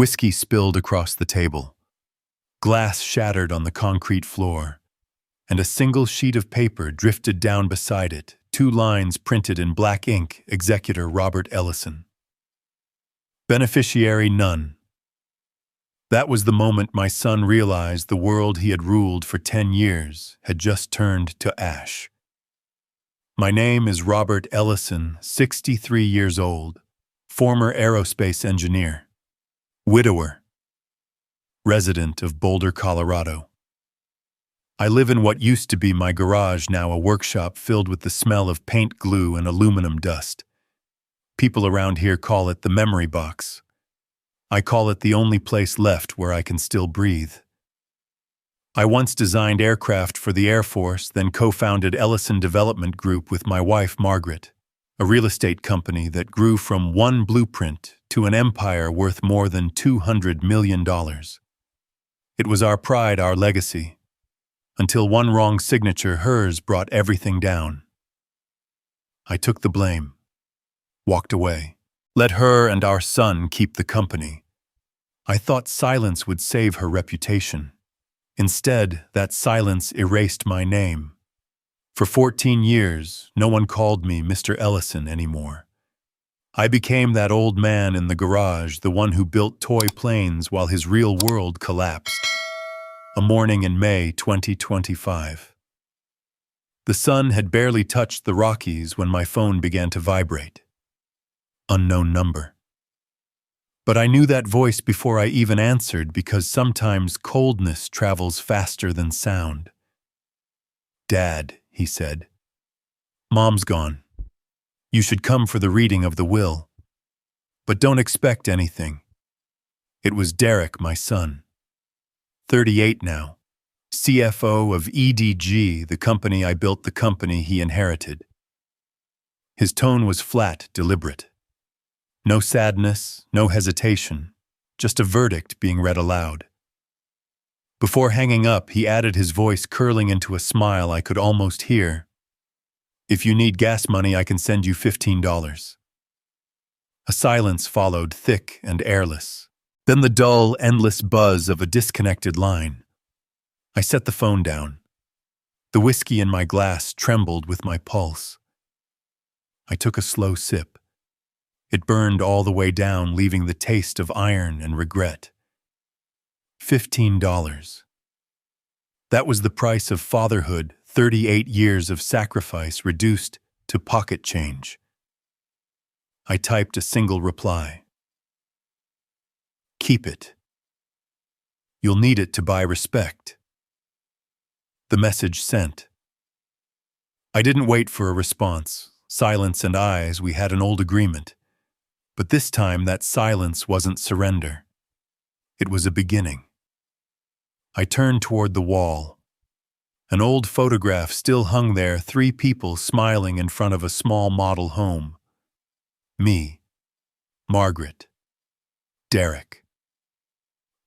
Whiskey spilled across the table. Glass shattered on the concrete floor, and a single sheet of paper drifted down beside it, 2 lines printed in black ink, executor Robert Ellison. Beneficiary none. That was the moment my son realized the world he had ruled for 10 years had just turned to ash. My name is Robert Ellison, 63 years old, former aerospace engineer, widower, resident of Boulder, Colorado. I live in what used to be my garage, now a workshop filled with the smell of paint, glue, and aluminum dust. People around here call it the memory box. I call it the only place left where I can still breathe. I once designed aircraft for the Air Force, then co-founded Ellison Development Group with my wife, Margaret, a real estate company that grew from one blueprint to an empire worth more than $200 million. It was our pride, our legacy, until one wrong signature, hers, brought everything down. I took the blame, walked away, let her and our son keep the company. I thought silence would save her reputation. Instead, that silence erased my name. For 14 years, no one called me Mr. Ellison anymore. I became that old man in the garage, the one who built toy planes while his real world collapsed. A morning in May 2025. The sun had barely touched the Rockies when my phone began to vibrate. Unknown number. But I knew that voice before I even answered, because sometimes coldness travels faster than sound. "Dad," he said. "Mom's gone. You should come for the reading of the will. But don't expect anything." It was Derek, my son. 38 now. CFO of EDG, the company I built, the company he inherited. His tone was flat, deliberate. No sadness, no hesitation, just a verdict being read aloud. Before hanging up, he added, his voice curling into a smile I could almost hear. "If you need gas money, I can send you $15. A silence followed, thick and airless. Then the dull, endless buzz of a disconnected line. I set the phone down. The whiskey in my glass trembled with my pulse. I took a slow sip. It burned all the way down, leaving the taste of iron and regret. $15. That was the price of fatherhood, 38 years of sacrifice reduced to pocket change. I typed a single reply. "Keep it. You'll need it to buy respect." The message sent. I didn't wait for a response. Silence and eyes, we had an old agreement. But this time that silence wasn't surrender. It was a beginning. I turned toward the wall. An old photograph still hung there, 3 people smiling in front of a small model home. Me, Margaret, Derek.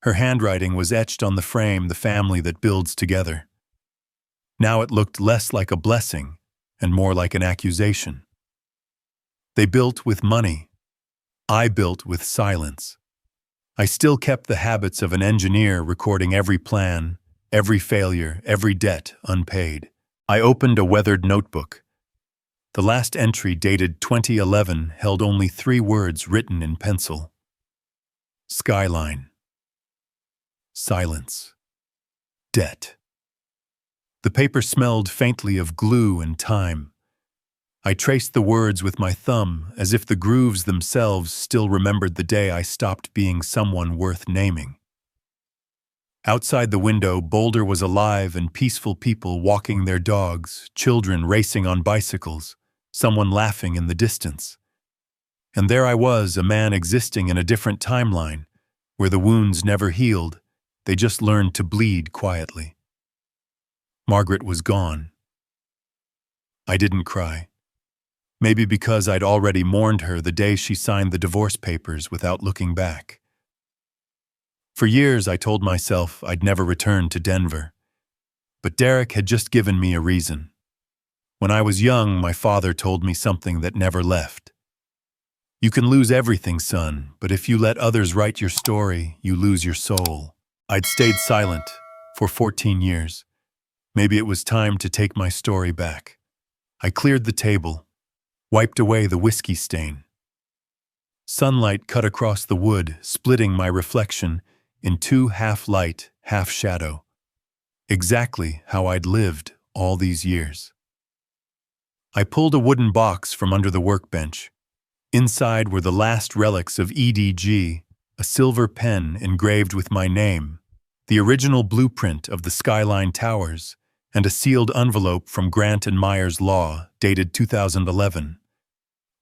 Her handwriting was etched on the frame, the family that builds together. Now it looked less like a blessing and more like an accusation. They built with money. I built with silence. I still kept the habits of an engineer, recording every plan, every failure, every debt unpaid. I opened a weathered notebook. The last entry, dated 2011, held only 3 words written in pencil. Skyline. Silence. Debt. The paper smelled faintly of glue and time. I traced the words with my thumb, as if the grooves themselves still remembered the day I stopped being someone worth naming. Outside the window, Boulder was alive and peaceful, people walking their dogs, children racing on bicycles, someone laughing in the distance. And there I was, a man existing in a different timeline, where the wounds never healed, they just learned to bleed quietly. Margaret was gone. I didn't cry. Maybe because I'd already mourned her the day she signed the divorce papers without looking back. For years I told myself I'd never return to Denver. But Derek had just given me a reason. When I was young, my father told me something that never left. You can lose everything, son, but if you let others write your story, you lose your soul. I'd stayed silent for 14 years. Maybe it was time to take my story back. I cleared the table, wiped away the whiskey stain. Sunlight cut across the wood, splitting my reflection in two half-light, half-shadow. Exactly how I'd lived all these years. I pulled a wooden box from under the workbench. Inside were the last relics of EDG, a silver pen engraved with my name, the original blueprint of the Skyline Towers, and a sealed envelope from Grant and Myers Law, dated 2011.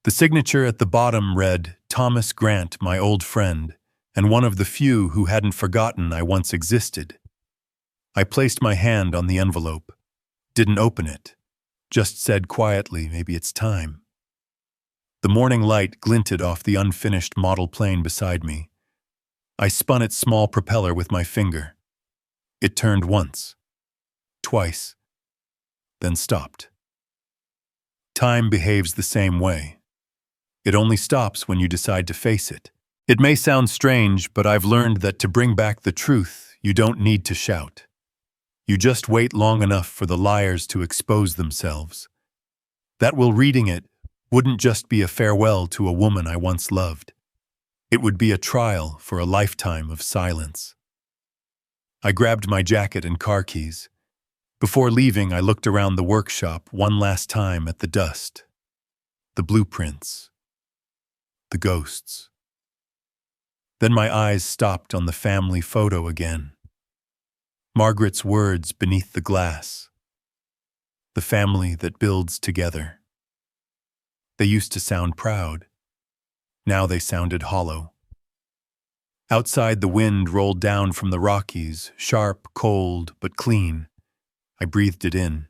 The signature at the bottom read, "Thomas Grant, my old friend, and one of the few who hadn't forgotten I once existed." I placed my hand on the envelope, didn't open it, just said quietly, "Maybe it's time." The morning light glinted off the unfinished model plane beside me. I spun its small propeller with my finger. It turned once, twice, then stopped. Time behaves the same way. It only stops when you decide to face it. It may sound strange, but I've learned that to bring back the truth, you don't need to shout. You just wait long enough for the liars to expose themselves. That while reading it wouldn't just be a farewell to a woman I once loved. It would be a trial for a lifetime of silence. I grabbed my jacket and car keys. Before leaving, I looked around the workshop one last time at the dust, the blueprints, the ghosts. Then my eyes stopped on the family photo again. Margaret's words beneath the glass. The family that builds together. They used to sound proud. Now they sounded hollow. Outside, the wind rolled down from the Rockies, sharp, cold, but clean. I breathed it in.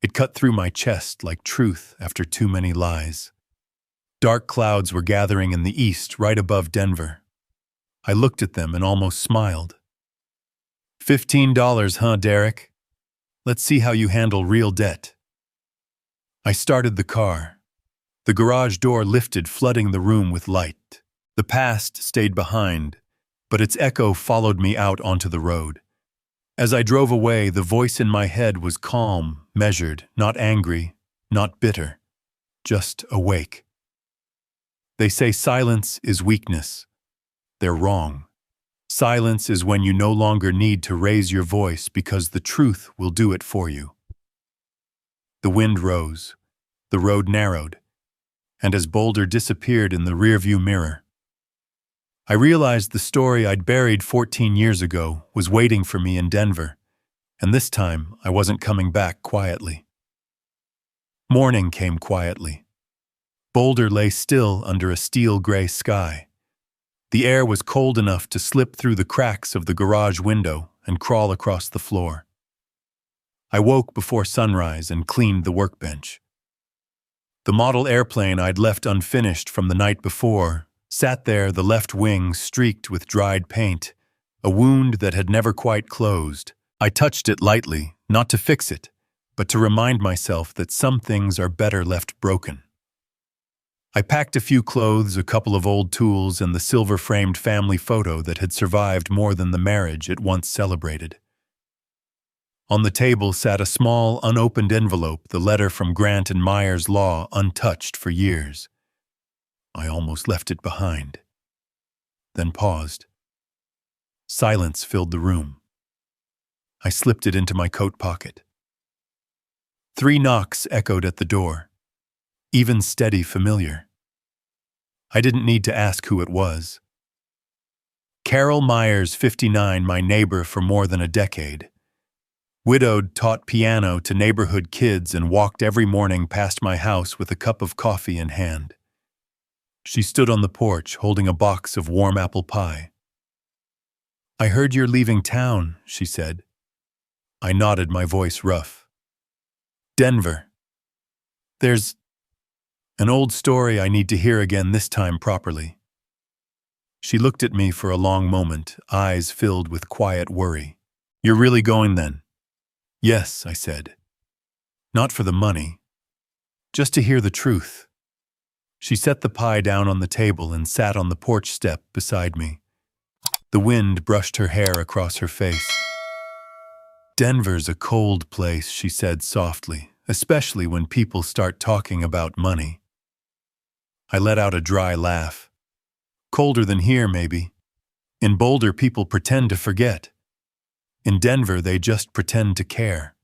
It cut through my chest like truth after too many lies. Dark clouds were gathering in the east, right above Denver. I looked at them and almost smiled. $15, huh, Derek? Let's see how you handle real debt. I started the car. The garage door lifted, flooding the room with light. The past stayed behind, but its echo followed me out onto the road. As I drove away, the voice in my head was calm, measured, not angry, not bitter, just awake. They say silence is weakness. They're wrong. Silence is when you no longer need to raise your voice because the truth will do it for you. The wind rose, the road narrowed, and as Boulder disappeared in the rearview mirror, I realized the story I'd buried 14 years ago was waiting for me in Denver, and this time I wasn't coming back quietly. Morning came quietly. Boulder lay still under a steel-gray sky. The air was cold enough to slip through the cracks of the garage window and crawl across the floor. I woke before sunrise and cleaned the workbench. The model airplane I'd left unfinished from the night before sat there, the left wing streaked with dried paint, a wound that had never quite closed. I touched it lightly, not to fix it, but to remind myself that some things are better left broken. I packed a few clothes, a couple of old tools, and the silver-framed family photo that had survived more than the marriage it once celebrated. On the table sat a small, unopened envelope, the letter from Grant and Myers Law, untouched for years. I almost left it behind, then paused. Silence filled the room. I slipped it into my coat pocket. 3 knocks echoed at the door, even steady, familiar. I didn't need to ask who it was. Carol Myers, 59, my neighbor for more than a decade. Widowed, taught piano to neighborhood kids and walked every morning past my house with a cup of coffee in hand. She stood on the porch holding a box of warm apple pie. "I heard you're leaving town," she said. I nodded, my voice rough. "Denver. There's an old story I need to hear again, this time properly." She looked at me for a long moment, eyes filled with quiet worry. "You're really going then?" "Yes," I said. "Not for the money. Just to hear the truth." She set the pie down on the table and sat on the porch step beside me. The wind brushed her hair across her face. "Denver's a cold place," she said softly, "especially when people start talking about money." I let out a dry laugh. "Colder than here, maybe. In Boulder, people pretend to forget. In Denver, they just pretend to care."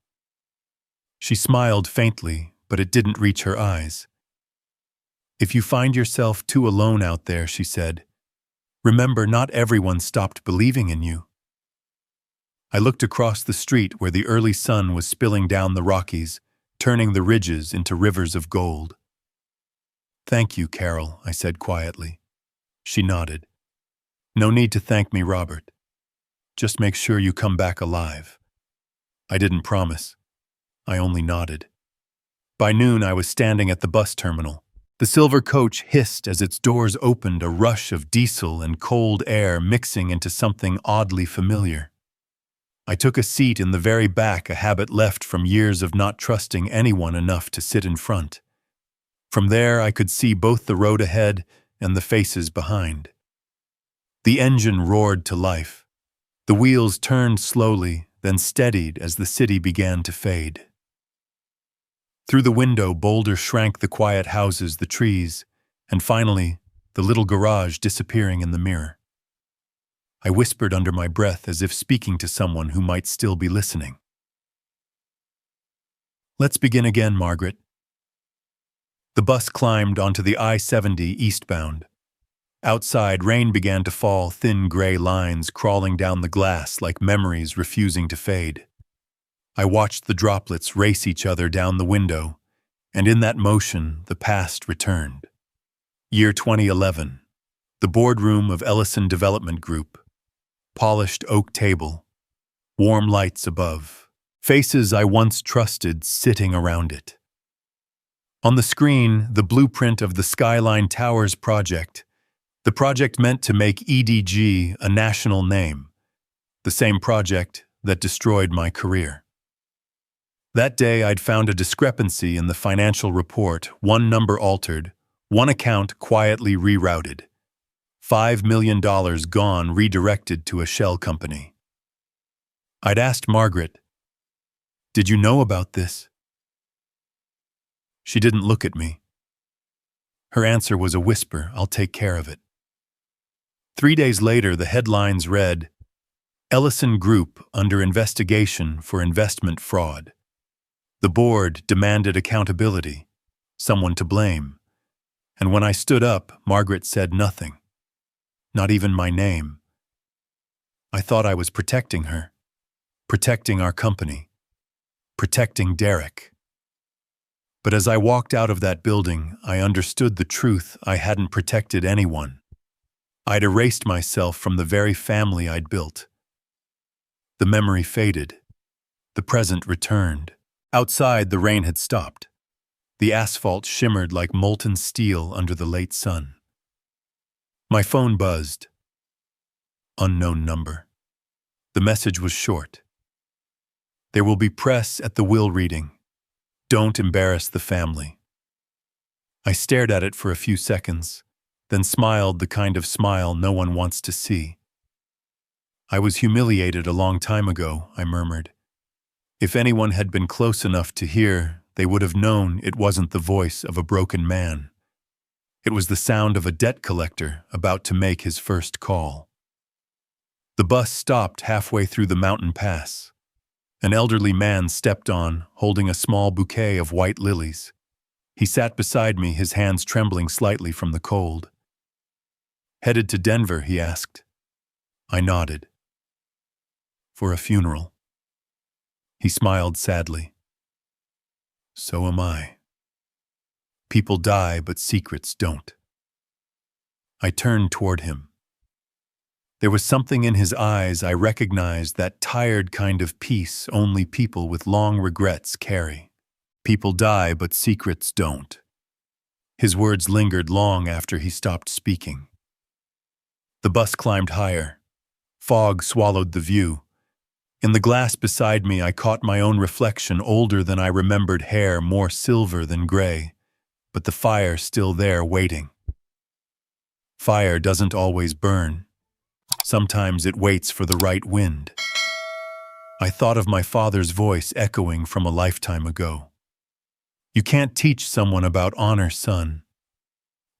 She smiled faintly, but it didn't reach her eyes. "If you find yourself too alone out there," she said, "remember not everyone stopped believing in you." I looked across the street where the early sun was spilling down the Rockies, turning the ridges into rivers of gold. "Thank you, Carol," I said quietly. She nodded. "No need to thank me, Robert. Just make sure you come back alive." I didn't promise. I only nodded. By noon, I was standing at the bus terminal. The silver coach hissed as its doors opened, a rush of diesel and cold air mixing into something oddly familiar. I took a seat in the very back, a habit left from years of not trusting anyone enough to sit in front. From there, I could see both the road ahead and the faces behind. The engine roared to life. The wheels turned slowly, then steadied as the city began to fade. Through the window, Boulder shrank, the quiet houses, the trees, and finally, the little garage disappearing in the mirror. I whispered under my breath as if speaking to someone who might still be listening. "Let's begin again, Margaret." The bus climbed onto the I-70 eastbound. Outside, rain began to fall, thin gray lines crawling down the glass like memories refusing to fade. I watched the droplets race each other down the window, and in that motion, the past returned. Year 2011. The boardroom of Ellison Development Group. Polished oak table. Warm lights above. Faces I once trusted sitting around it. On the screen, the blueprint of the Skyline Towers project. The project meant to make EDG a national name. The same project that destroyed my career. That day, I'd found a discrepancy in the financial report, one number altered, one account quietly rerouted. $5 million gone, redirected to a shell company. I'd asked Margaret, "Did you know about this?" She didn't look at me. Her answer was a whisper, "I'll take care of it." 3 days later, the headlines read, "Ellison Group under investigation for investment fraud." The board demanded accountability, someone to blame. And when I stood up, Margaret said nothing. Not even my name. I thought I was protecting her, protecting our company, protecting Derek. But as I walked out of that building, I understood the truth. I hadn't protected anyone. I'd erased myself from the very family I'd built. The memory faded. The present returned. Outside, the rain had stopped. The asphalt shimmered like molten steel under the late sun. My phone buzzed. Unknown number. The message was short. "There will be press at the will reading. Don't embarrass the family." I stared at it for a few seconds, then smiled the kind of smile no one wants to see. "I was humiliated a long time ago," I murmured. If anyone had been close enough to hear, they would have known it wasn't the voice of a broken man. It was the sound of a debt collector about to make his first call. The bus stopped halfway through the mountain pass. An elderly man stepped on, holding a small bouquet of white lilies. He sat beside me, his hands trembling slightly from the cold. "Headed to Denver?" he asked. I nodded. "For a funeral." He smiled sadly. "So am I. People die, but secrets don't." I turned toward him. There was something in his eyes I recognized, that tired kind of peace only people with long regrets carry. People die, but secrets don't. His words lingered long after he stopped speaking. The bus climbed higher. Fog swallowed the view. In the glass beside me, I caught my own reflection, older than I remembered, hair more silver than gray. but the fire still there waiting. Fire doesn't always burn. Sometimes it waits for the right wind. I thought of my father's voice echoing from a lifetime ago. You can't teach someone about honor, son.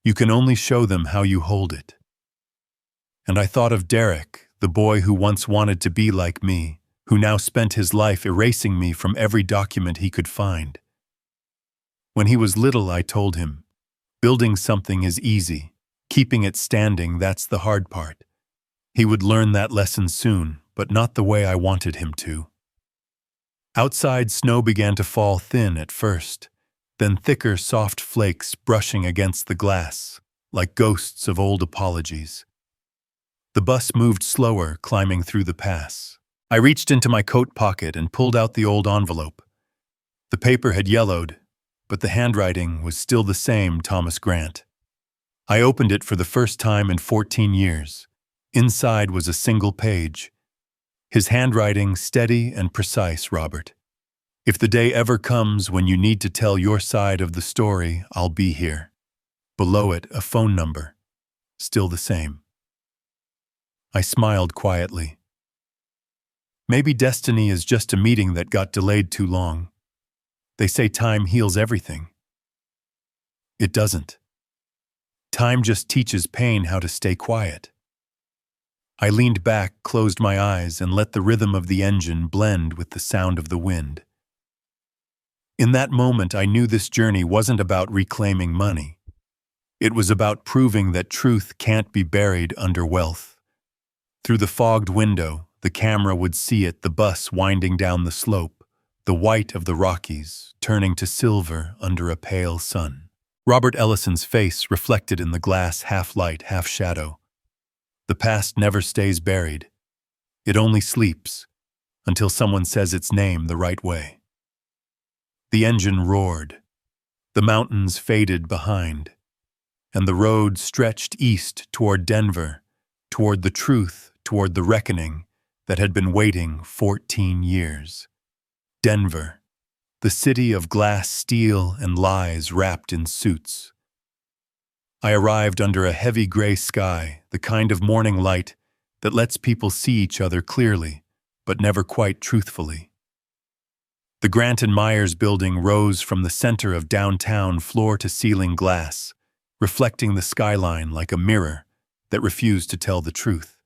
You can only show them how you hold it. And I thought of Derek, the boy who once wanted to be like me, who now spent his life erasing me from every document he could find. When he was little, I told him, building something is easy. Keeping it standing, that's the hard part. He would learn that lesson soon, but not the way I wanted him to. Outside, snow began to fall thin at first, then thicker, soft flakes brushing against the glass, like ghosts of old apologies. The bus moved slower, climbing through the pass. I reached into my coat pocket and pulled out the old envelope. The paper had yellowed, but the handwriting was still the same, Thomas Grant. I opened it for the first time in 14 years. Inside was a single page. His handwriting steady and precise, Robert. If the day ever comes when you need to tell your side of the story, I'll be here. Below it, a phone number. Still the same. I smiled quietly. Maybe destiny is just a meeting that got delayed too long. They say time heals everything. It doesn't. Time just teaches pain how to stay quiet. I leaned back, closed my eyes, and let the rhythm of the engine blend with the sound of the wind. In that moment, I knew this journey wasn't about reclaiming money. It was about proving that truth can't be buried under wealth. Through the fogged window, the camera would see it, the bus winding down the slope, the white of the Rockies turning to silver under a pale sun. Robert Ellison's face reflected in the glass, half light, half shadow. The past never stays buried. It only sleeps, until someone says its name the right way. The engine roared. The mountains faded behind, and the road stretched east toward Denver, toward the truth, toward the reckoning that had been waiting 14 years. Denver, the city of glass, steel, and lies wrapped in suits. I arrived under a heavy gray sky, the kind of morning light that lets people see each other clearly, but never quite truthfully. The Grant and Myers building rose from the center of downtown floor-to-ceiling glass, reflecting the skyline like a mirror that refused to tell the truth.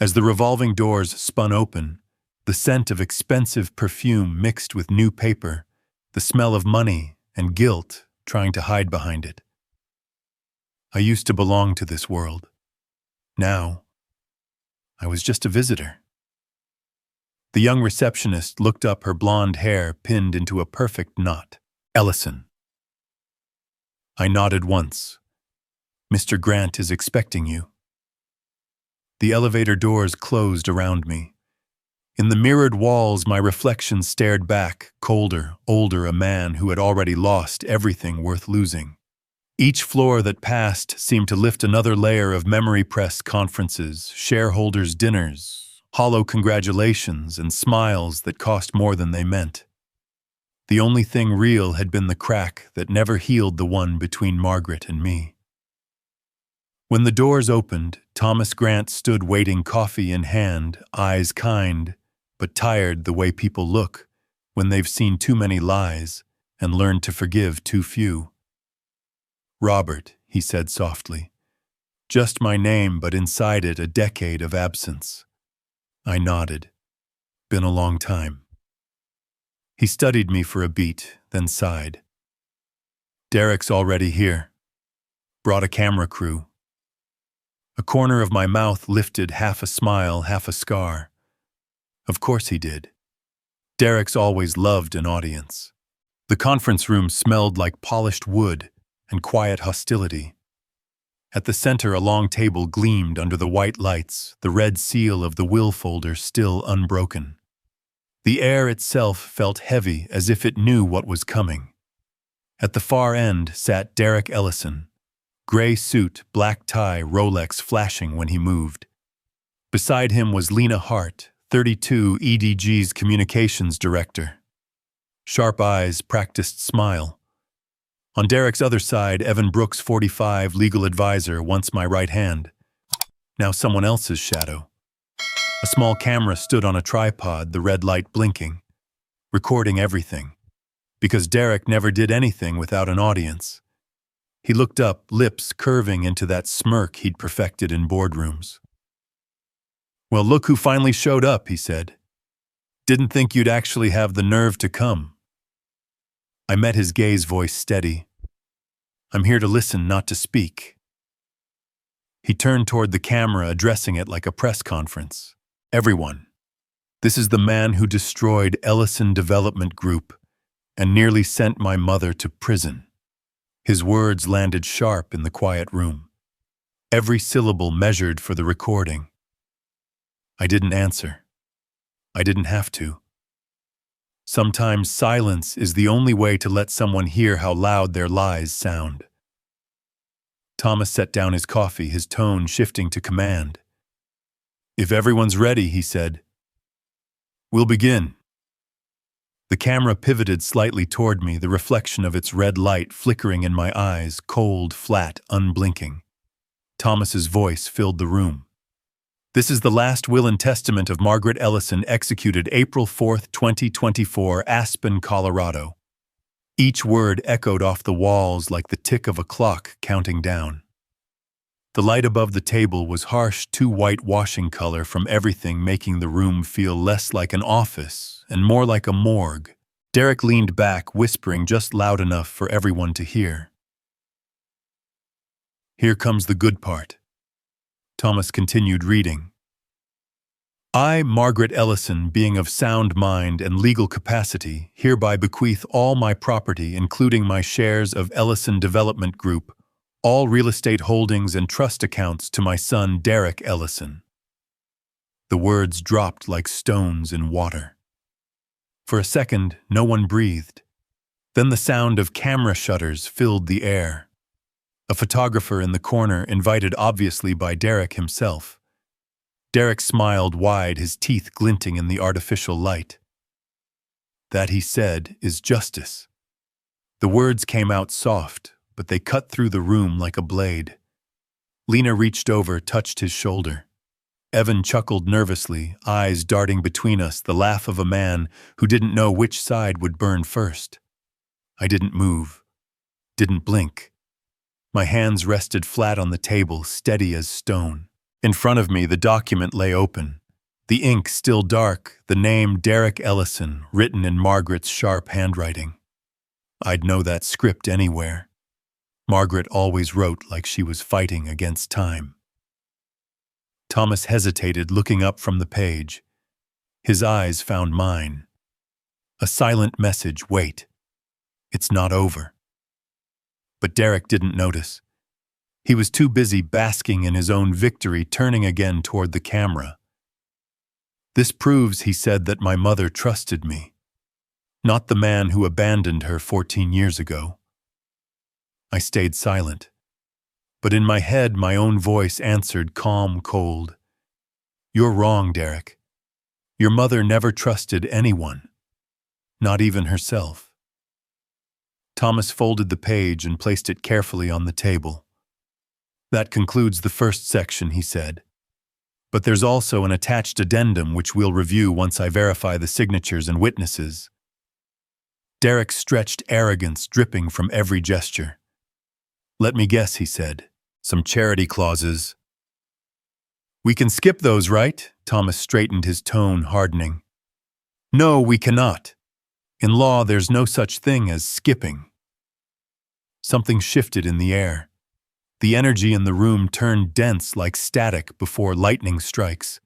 As the revolving doors spun open, the scent of expensive perfume mixed with new paper, the smell of money and guilt trying to hide behind it. I used to belong to this world. Now, I was just a visitor. The young receptionist looked up, her blonde hair pinned into a perfect knot. Ellison. I nodded once. Mr. Grant is expecting you. The elevator doors closed around me. In the mirrored walls, my reflection stared back, colder, older, a man who had already lost everything worth losing. Each floor that passed seemed to lift another layer of memory press conferences, shareholders' dinners, hollow congratulations, and smiles that cost more than they meant. The only thing real had been the crack that never healed, the one between Margaret and me. When the doors opened, Thomas Grant stood waiting, coffee in hand, eyes kind, but tired the way people look when they've seen too many lies and learned to forgive too few. Robert, he said softly. Just my name, but inside it a decade of absence. I nodded. Been a long time. He studied me for a beat, then sighed. Derek's already here. Brought a camera crew. A corner of my mouth lifted, half a smile, half a scar. Of course he did. Derek's always loved an audience. The conference room smelled like polished wood and quiet hostility. At the center, a long table gleamed under the white lights, the red seal of the will folder still unbroken. The air itself felt heavy, as if it knew what was coming. At the far end sat Derek Ellison, gray suit, black tie, Rolex flashing when he moved. Beside him was Lena Hart, 32, EDG's communications director. Sharp eyes, practiced smile. On Derek's other side, Evan Brooks, 45, legal advisor, once my right hand, now someone else's shadow. A small camera stood on a tripod, the red light blinking, recording everything, because Derek never did anything without an audience. He looked up, lips curving into that smirk he'd perfected in boardrooms. "Well, look who finally showed up," he said. "Didn't think you'd actually have the nerve to come." I met his gaze, voice steady. "I'm here to listen, not to speak." He turned toward the camera, addressing it like a press conference. "Everyone, this is the man who destroyed Ellison Development Group and nearly sent my mother to prison." His words landed sharp in the quiet room, every syllable measured for the recording. I didn't answer. I didn't have to. Sometimes silence is the only way to let someone hear how loud their lies sound. Thomas set down his coffee, his tone shifting to command. "If everyone's ready," he said, "we'll begin." The camera pivoted slightly toward me, the reflection of its red light flickering in my eyes, cold, flat, unblinking. Thomas's voice filled the room. "This is the last will and testament of Margaret Ellison, executed April 4th, 2024, Aspen, Colorado." Each word echoed off the walls like the tick of a clock counting down. The light above the table was harsh, too whitewashing color from everything, making the room feel less like an office and more like a morgue. Derek leaned back, whispering just loud enough for everyone to hear. "Here comes the good part." Thomas continued reading. "I, Margaret Ellison, being of sound mind and legal capacity, hereby bequeath all my property, including my shares of Ellison Development Group, all real estate holdings and trust accounts, to my son Derek Ellison." The words dropped like stones in water. For a second, no one breathed. Then the sound of camera shutters filled the air. A photographer in the corner, invited obviously by Derek himself. Derek smiled wide, his teeth glinting in the artificial light. "That," he said, "is justice." The words came out soft, but they cut through the room like a blade. Lena reached over, touched his shoulder. Evan chuckled nervously, eyes darting between us, the laugh of a man who didn't know which side would burn first. I didn't move, didn't blink. My hands rested flat on the table, steady as stone. In front of me, the document lay open. The ink still dark, the name Derek Ellison written in Margaret's sharp handwriting. I'd know that script anywhere. Margaret always wrote like she was fighting against time. Thomas hesitated, looking up from the page. His eyes found mine. A silent message, "Wait. It's not over." But Derek didn't notice. He was too busy basking in his own victory, turning again toward the camera. "This proves," he said, "that my mother trusted me. Not the man who abandoned her 14 years ago." I stayed silent. But in my head, my own voice answered, calm, cold. "You're wrong, Derek. Your mother never trusted anyone, not even herself." Thomas folded the page and placed it carefully on the table. "That concludes the first section," he said. "But there's also an attached addendum which we'll review once I verify the signatures and witnesses." Derek stretched, arrogance dripping from every gesture. "Let me guess," he said. "Some charity clauses." "We can skip those, right?" Thomas straightened, his tone hardening. "No, we cannot. In law, there's no such thing as skipping." Something shifted in the air. The energy in the room turned dense like static before lightning strikes.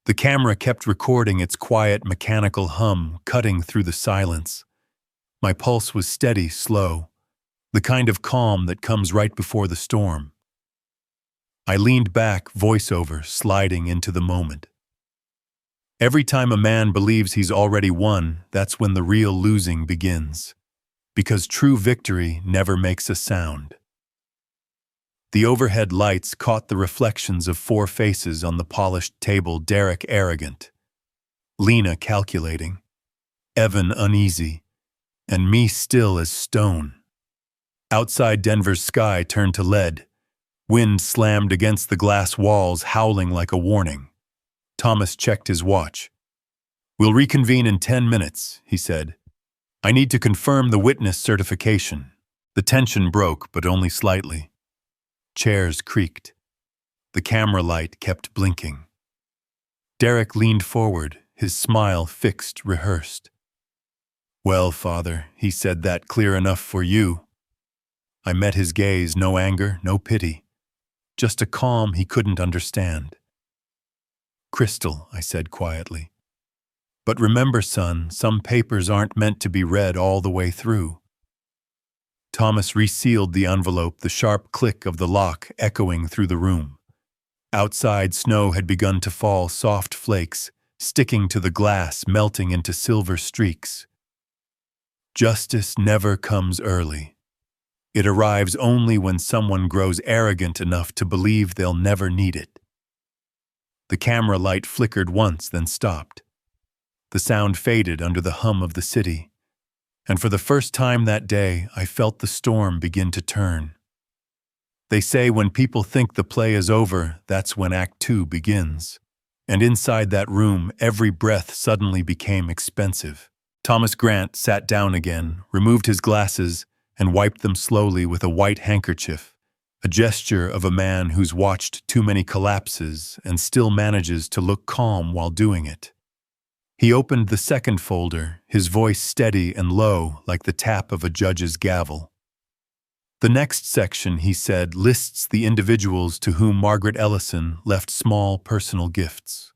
The camera kept recording its quiet, mechanical hum, cutting through the silence. My pulse was steady, slow, the kind of calm that comes right before the storm. I leaned back, voiceover sliding into the moment. Every time a man believes he's already won, that's when the real losing begins. Because true victory never makes a sound. The overhead lights caught the reflections of 4 faces on the polished table. Derek arrogant, Lena calculating, Evan uneasy, and me still as stone. Outside, Denver's sky turned to lead. Wind slammed against the glass walls, howling like a warning. Thomas checked his watch. "We'll reconvene in 10 minutes, he said. "I need to confirm the witness certification." The tension broke, but only slightly. Chairs creaked. The camera light kept blinking. Derek leaned forward, his smile fixed, rehearsed. "Well, Father," he said, "that clear enough for you?" I met his gaze, no anger, no pity. Just a calm he couldn't understand. "Crystal," I said quietly. "But remember, son, some papers aren't meant to be read all the way through." Thomas resealed the envelope, the sharp click of the lock echoing through the room. Outside, snow had begun to fall, soft flakes, sticking to the glass, melting into silver streaks. Justice never comes early. It arrives only when someone grows arrogant enough to believe they'll never need it. The camera light flickered once, then stopped. The sound faded under the hum of the city, and for the first time that day, I felt the storm begin to turn. They say when people think the play is over, that's when Act 2 begins. And inside that room, every breath suddenly became expensive. Thomas Grant sat down again, removed his glasses, and wiped them slowly with a white handkerchief, a gesture of a man who's watched too many collapses and still manages to look calm while doing it. He opened the second folder, his voice steady and low like the tap of a judge's gavel. "The next section," he said, "lists the individuals to whom Margaret Ellison left small personal gifts."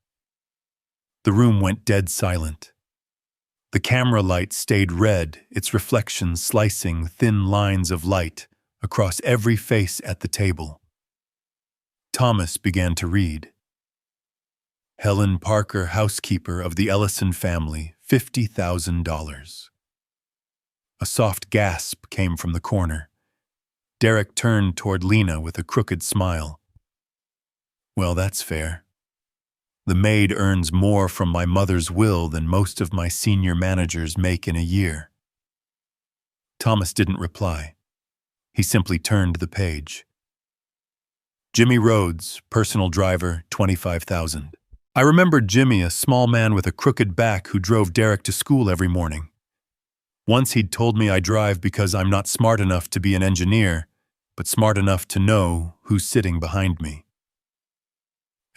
The room went dead silent. The camera light stayed red, its reflection slicing thin lines of light across every face at the table. Thomas began to read. "Helen Parker, housekeeper of the Ellison family, $50,000. A soft gasp came from the corner. Derek turned toward Lena with a crooked smile. "Well, that's fair. The maid earns more from my mother's will than most of my senior managers make in a year." Thomas didn't reply. He simply turned the page. "Jimmy Rhodes, personal driver, $25,000. I remembered Jimmy, a small man with a crooked back who drove Derek to school every morning. Once he'd told me I drive because I'm not smart enough to be an engineer, but smart enough to know who's sitting behind me.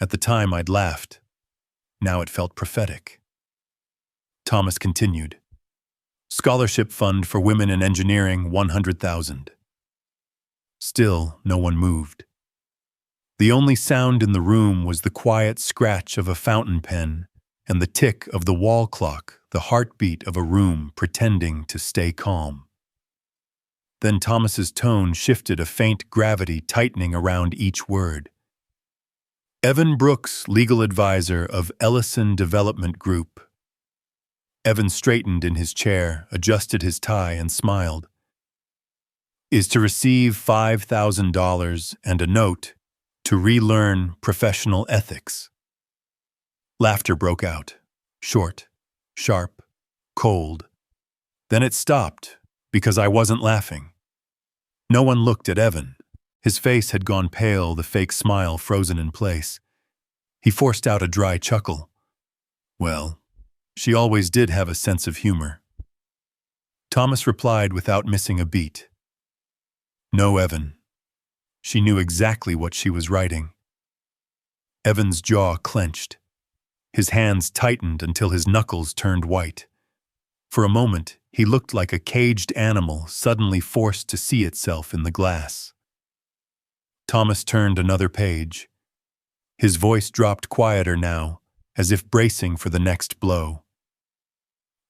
At the time, I'd laughed. Now it felt prophetic." Thomas continued. "Scholarship fund for women in engineering, $100,000. Still, no one moved. The only sound in the room was the quiet scratch of a fountain pen and the tick of the wall clock, the heartbeat of a room pretending to stay calm. Then Thomas's tone shifted, a faint gravity tightening around each word. "Evan Brooks, legal advisor of Ellison Development Group." Evan straightened in his chair, adjusted his tie, and smiled. "Is to receive $5,000 and a note to relearn professional ethics." Laughter broke out, short, sharp, cold. Then it stopped, because I wasn't laughing. No one looked at Evan. His face had gone pale, the fake smile frozen in place. He forced out a dry chuckle. "Well, she always did have a sense of humor." Thomas replied without missing a beat. "No, Evan. She knew exactly what she was writing." Evan's jaw clenched. His hands tightened until his knuckles turned white. For a moment, he looked like a caged animal suddenly forced to see itself in the glass. Thomas turned another page. His voice dropped quieter now, as if bracing for the next blow.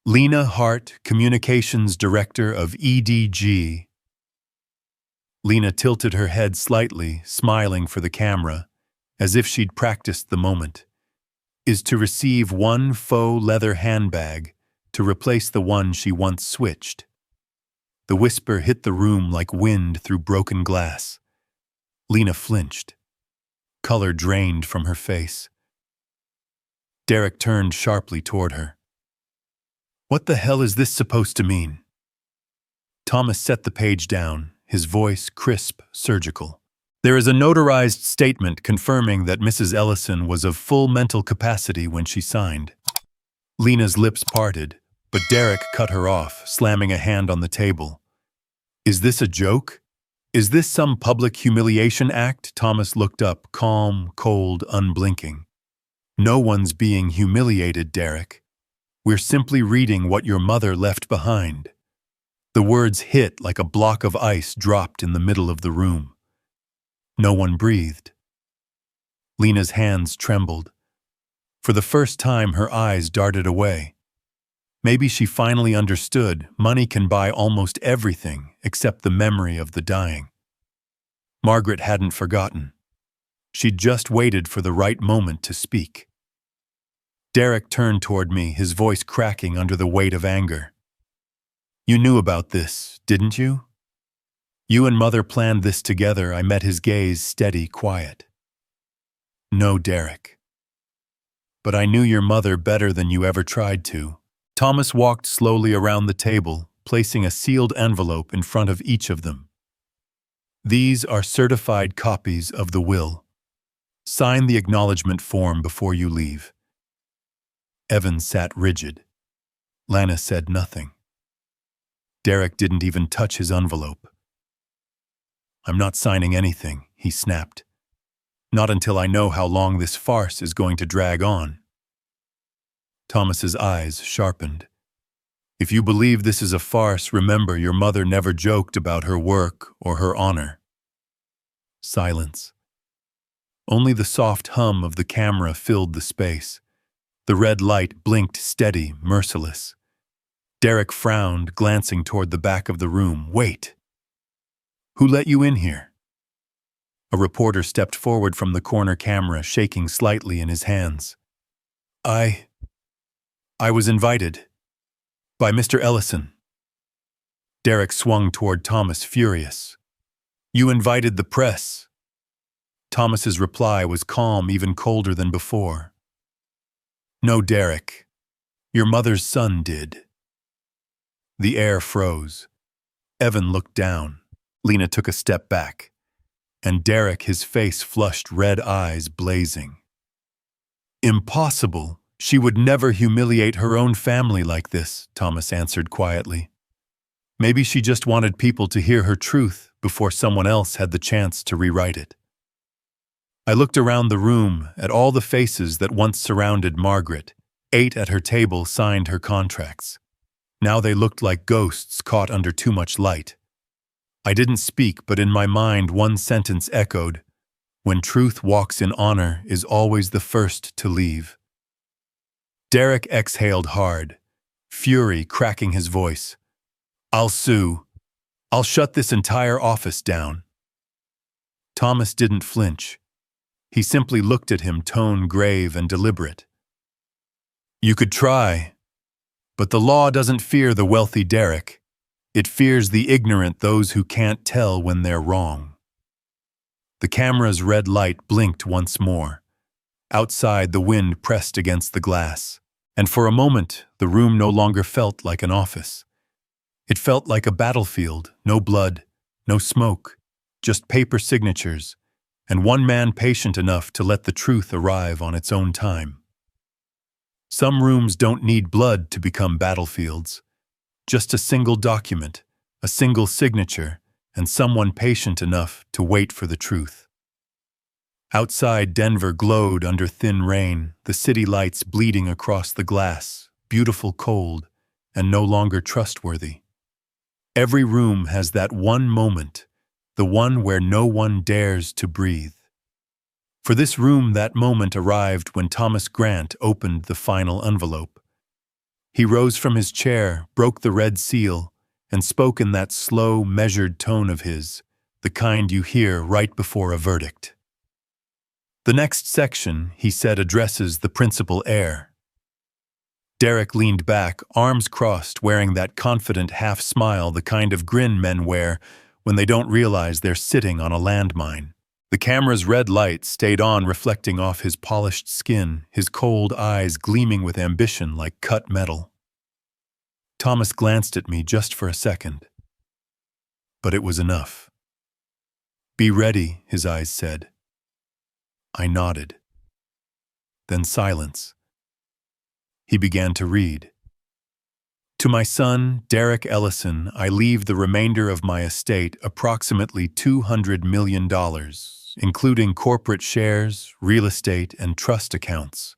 "Lena Hart, Communications Director of EDG." Lena tilted her head slightly, smiling for the camera, as if she'd practiced the moment. "Is to receive one faux leather handbag to replace the one she once switched." The whisper hit the room like wind through broken glass. Lena flinched. Color drained from her face. Derek turned sharply toward her. "What the hell is this supposed to mean?" Thomas set the page down, his voice crisp, surgical. There is a notarized statement confirming that Mrs. Ellison was of full mental capacity when she signed. Lena's lips parted, but Derek cut her off, slamming a hand on the table. Is this a joke? Is this some public humiliation act? Thomas looked up, calm, cold, unblinking. No one's being humiliated, Derek. We're simply reading what your mother left behind. The words hit like a block of ice dropped in the middle of the room. No one breathed. Lena's hands trembled. For the first time, her eyes darted away. Maybe she finally understood money can buy almost everything except the memory of the dying. Margaret hadn't forgotten. She'd just waited for the right moment to speak. Derek turned toward me, his voice cracking under the weight of anger. You knew about this, didn't you? You and Mother planned this together. I met his gaze, steady, quiet. No, Derek. But I knew your mother better than you ever tried to. Thomas walked slowly around the table, placing a sealed envelope in front of each of them. These are certified copies of the will. Sign the acknowledgement form before you leave. Evan sat rigid. Lana said nothing. Derek didn't even touch his envelope. I'm not signing anything, he snapped. Not until I know how long this farce is going to drag on. Thomas's eyes sharpened. If you believe this is a farce, remember your mother never joked about her work or her honor. Silence. Only the soft hum of the camera filled the space. The red light blinked steady, merciless. Derek frowned, glancing toward the back of the room. Wait. Who let you in here? A reporter stepped forward from the corner camera, shaking slightly in his hands. I was invited. By Mr. Ellison. Derek swung toward Thomas, furious. You invited the press. Thomas's reply was calm, even colder than before. No, Derek. Your mother's son did. The air froze. Evan looked down. Lena took a step back. And Derek, his face flushed, red eyes blazing. Impossible. She would never humiliate her own family like this, Thomas answered quietly. Maybe she just wanted people to hear her truth before someone else had the chance to rewrite it. I looked around the room at all the faces that once surrounded Margaret. 8 at her table signed her contracts. Now they looked like ghosts caught under too much light. I didn't speak, but in my mind one sentence echoed, when truth walks in honor is always the first to leave. Derek exhaled hard, fury cracking his voice. I'll sue. I'll shut this entire office down. Thomas didn't flinch. He simply looked at him, tone grave and deliberate. You could try, but the law doesn't fear the wealthy, Derek. It fears the ignorant, those who can't tell when they're wrong. The camera's red light blinked once more. Outside, the wind pressed against the glass, and for a moment, the room no longer felt like an office. It felt like a battlefield, no blood, no smoke, just paper signatures, and one man patient enough to let the truth arrive on its own time. Some rooms don't need blood to become battlefields. Just a single document, a single signature, and someone patient enough to wait for the truth. Outside, Denver glowed under thin rain, the city lights bleeding across the glass, beautiful, cold, and no longer trustworthy. Every room has that one moment, the one where no one dares to breathe. For this room, that moment arrived when Thomas Grant opened the final envelope. He rose from his chair, broke the red seal, and spoke in that slow, measured tone of his, the kind you hear right before a verdict. The next section, he said, addresses the principal heir. Derek leaned back, arms crossed, wearing that confident half-smile, the kind of grin men wear when they don't realize they're sitting on a landmine. The camera's red light stayed on, reflecting off his polished skin, his cold eyes gleaming with ambition like cut metal. Thomas glanced at me just for a second. but it was enough. "Be ready," his eyes said. I nodded. Then silence. He began to read. "To my son, Derek Ellison, I leave the remainder of my estate, approximately $200 million, including corporate shares, real estate, and trust accounts."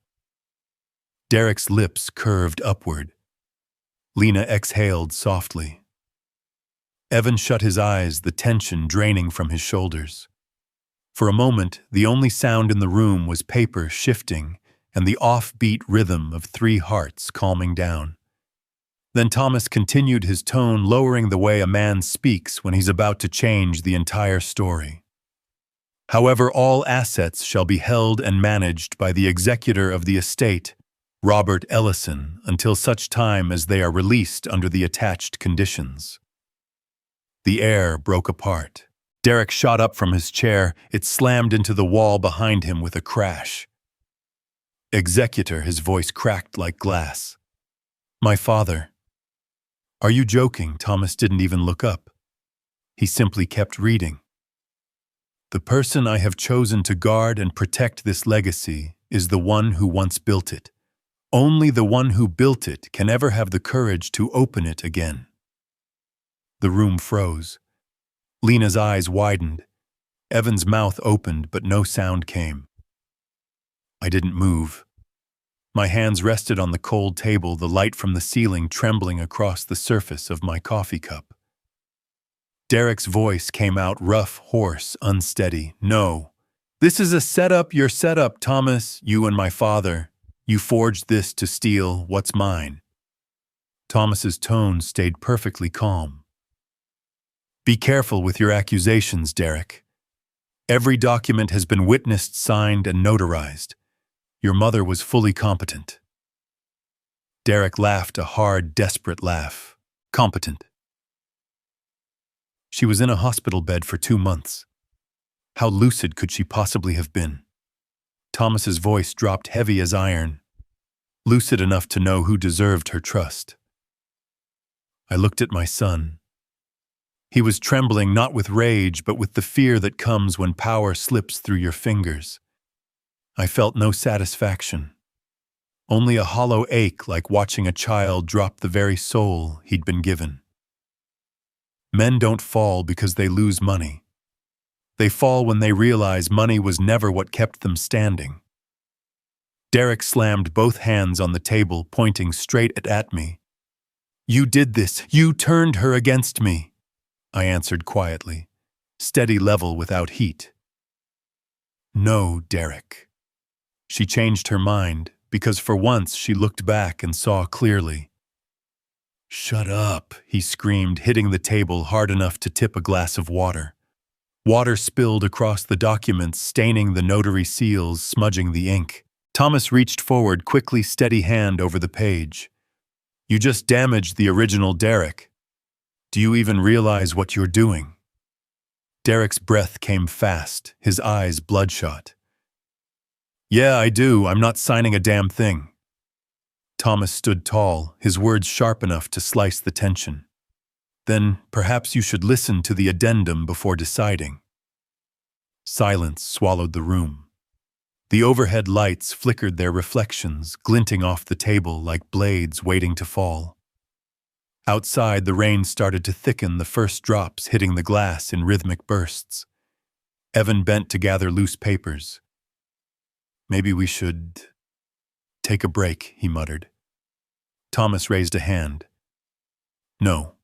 Derek's lips curved upward. Lena exhaled softly. Evan shut his eyes, the tension draining from his shoulders. For a moment, the only sound in the room was paper shifting and the offbeat rhythm of 3 hearts calming down. Then Thomas continued, his tone lowering the way a man speaks when he's about to change the entire story. "However, all assets shall be held and managed by the executor of the estate, Robert Ellison, until such time as they are released under the attached conditions." The air broke apart. Derek shot up from his chair. It slammed into the wall behind him with a crash. "Executor," his voice cracked like glass. "My father." "Are you joking?" Thomas didn't even look up. He simply kept reading. "The person I have chosen to guard and protect this legacy is the one who once built it. Only the one who built it can ever have the courage to open it again." The room froze. Lena's eyes widened. Evan's mouth opened, but no sound came. I didn't move. My hands rested on the cold table, the light from the ceiling trembling across the surface of my coffee cup. Derek's voice came out rough, hoarse, unsteady. "No. This is a setup. Your setup, Thomas, you and my father. You forged this to steal what's mine." Thomas's tone stayed perfectly calm. "Be careful with your accusations, Derek. Every document has been witnessed, signed, and notarized. Your mother was fully competent." Derek laughed, a hard, desperate laugh. "Competent?" "She was in a hospital bed for 2 months. How lucid could she possibly have been?" Thomas's voice dropped heavy as iron. "Lucid enough to know who deserved her trust." I looked at my son. He was trembling not with rage, but with the fear that comes when power slips through your fingers. I felt no satisfaction. Only a hollow ache, like watching a child drop the very soul he'd been given. Men don't fall because they lose money. They fall when they realize money was never what kept them standing. Derek slammed both hands on the table, pointing straight at me. "You did this. You turned her against me," I answered quietly, steady level without heat. "No, Derek." She changed her mind, because for once she looked back and saw clearly. "Shut up," he screamed, hitting the table hard enough to tip a glass of water. Water spilled across the documents, staining the notary seals, smudging the ink. Thomas reached forward, quickly, steady hand over the page. "You just damaged the original Derek. Do you even realize what you're doing?" Derek's breath came fast, his eyes bloodshot. "Yeah, I do. I'm not signing a damn thing." Thomas stood tall, his words sharp enough to slice the tension. "Then perhaps you should listen to the addendum before deciding." Silence swallowed the room. The overhead lights flickered their reflections, glinting off the table like blades waiting to fall. Outside, the rain started to thicken, the first drops hitting the glass in rhythmic bursts. Evan bent to gather loose papers. "Maybe we should take a break," he muttered. Thomas raised a hand. "No.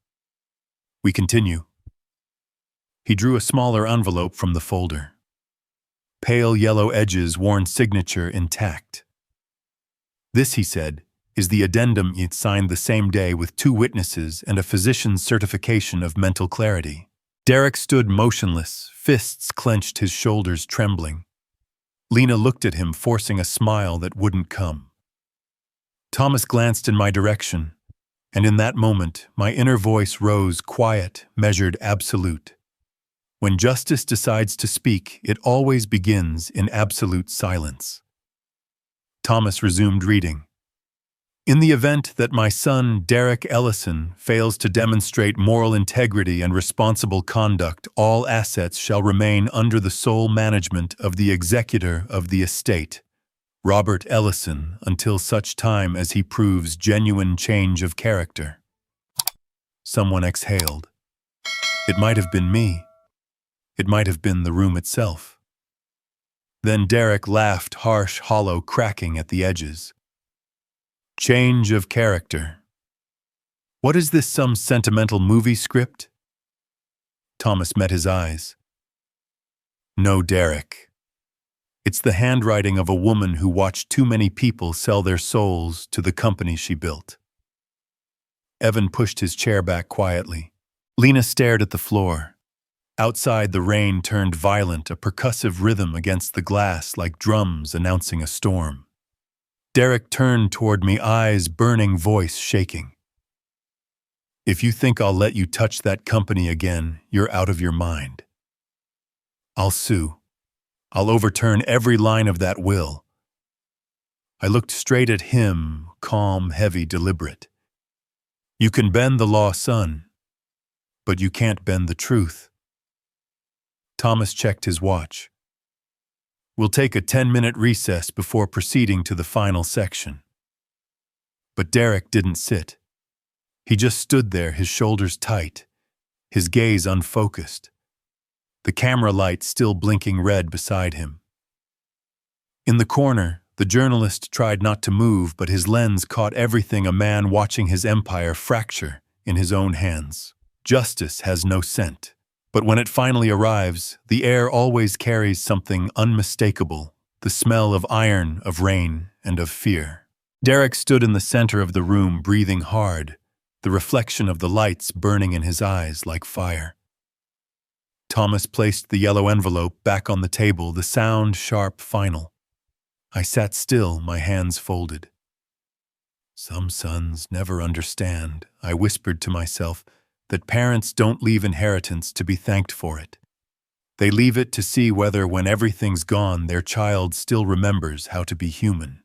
We continue." He drew a smaller envelope from the folder. Pale yellow edges, worn signature intact. "This," he said, "is the addendum it signed the same day with 2 witnesses and a physician's certification of mental clarity." Derek stood motionless, fists clenched, his shoulders trembling. Lena looked at him, forcing a smile that wouldn't come. Thomas glanced in my direction, and in that moment, my inner voice rose, quiet, measured, absolute. When justice decides to speak, it always begins in absolute silence. Thomas resumed reading. In the event that my son, Derek Ellison, fails to demonstrate moral integrity and responsible conduct, all assets shall remain under the sole management of the executor of the estate, Robert Ellison, until such time as he proves genuine change of character. Someone exhaled. It might have been me. It might have been the room itself. Then Derek laughed, harsh, hollow, cracking at the edges. Change of character. What is this, some sentimental movie script? Thomas met his eyes. No, Derek. It's the handwriting of a woman who watched too many people sell their souls to the company she built. Evan pushed his chair back quietly. Lena stared at the floor. Outside, the rain turned violent, a percussive rhythm against the glass like drums announcing a storm. Derek turned toward me, eyes burning, voice shaking. If you think I'll let you touch that company again, you're out of your mind. I'll sue. I'll overturn every line of that will. I looked straight at him, calm, heavy, deliberate. You can bend the law, son, but you can't bend the truth. Thomas checked his watch. We'll take a 10-minute recess before proceeding to the final section. But Derek didn't sit. He just stood there, his shoulders tight, his gaze unfocused, the camera light still blinking red beside him. In the corner, the journalist tried not to move, but his lens caught everything: a man watching his empire fracture in his own hands. Justice has no scent. But when it finally arrives, the air always carries something unmistakable, the smell of iron, of rain, and of fear. Derek stood in the center of the room, breathing hard, the reflection of the lights burning in his eyes like fire. Thomas placed the yellow envelope back on the table, the sound sharp, final. I sat still, my hands folded. Some sons never understand, I whispered to myself, that parents don't leave inheritance to be thanked for it. They leave it to see whether, when everything's gone, their child still remembers how to be human.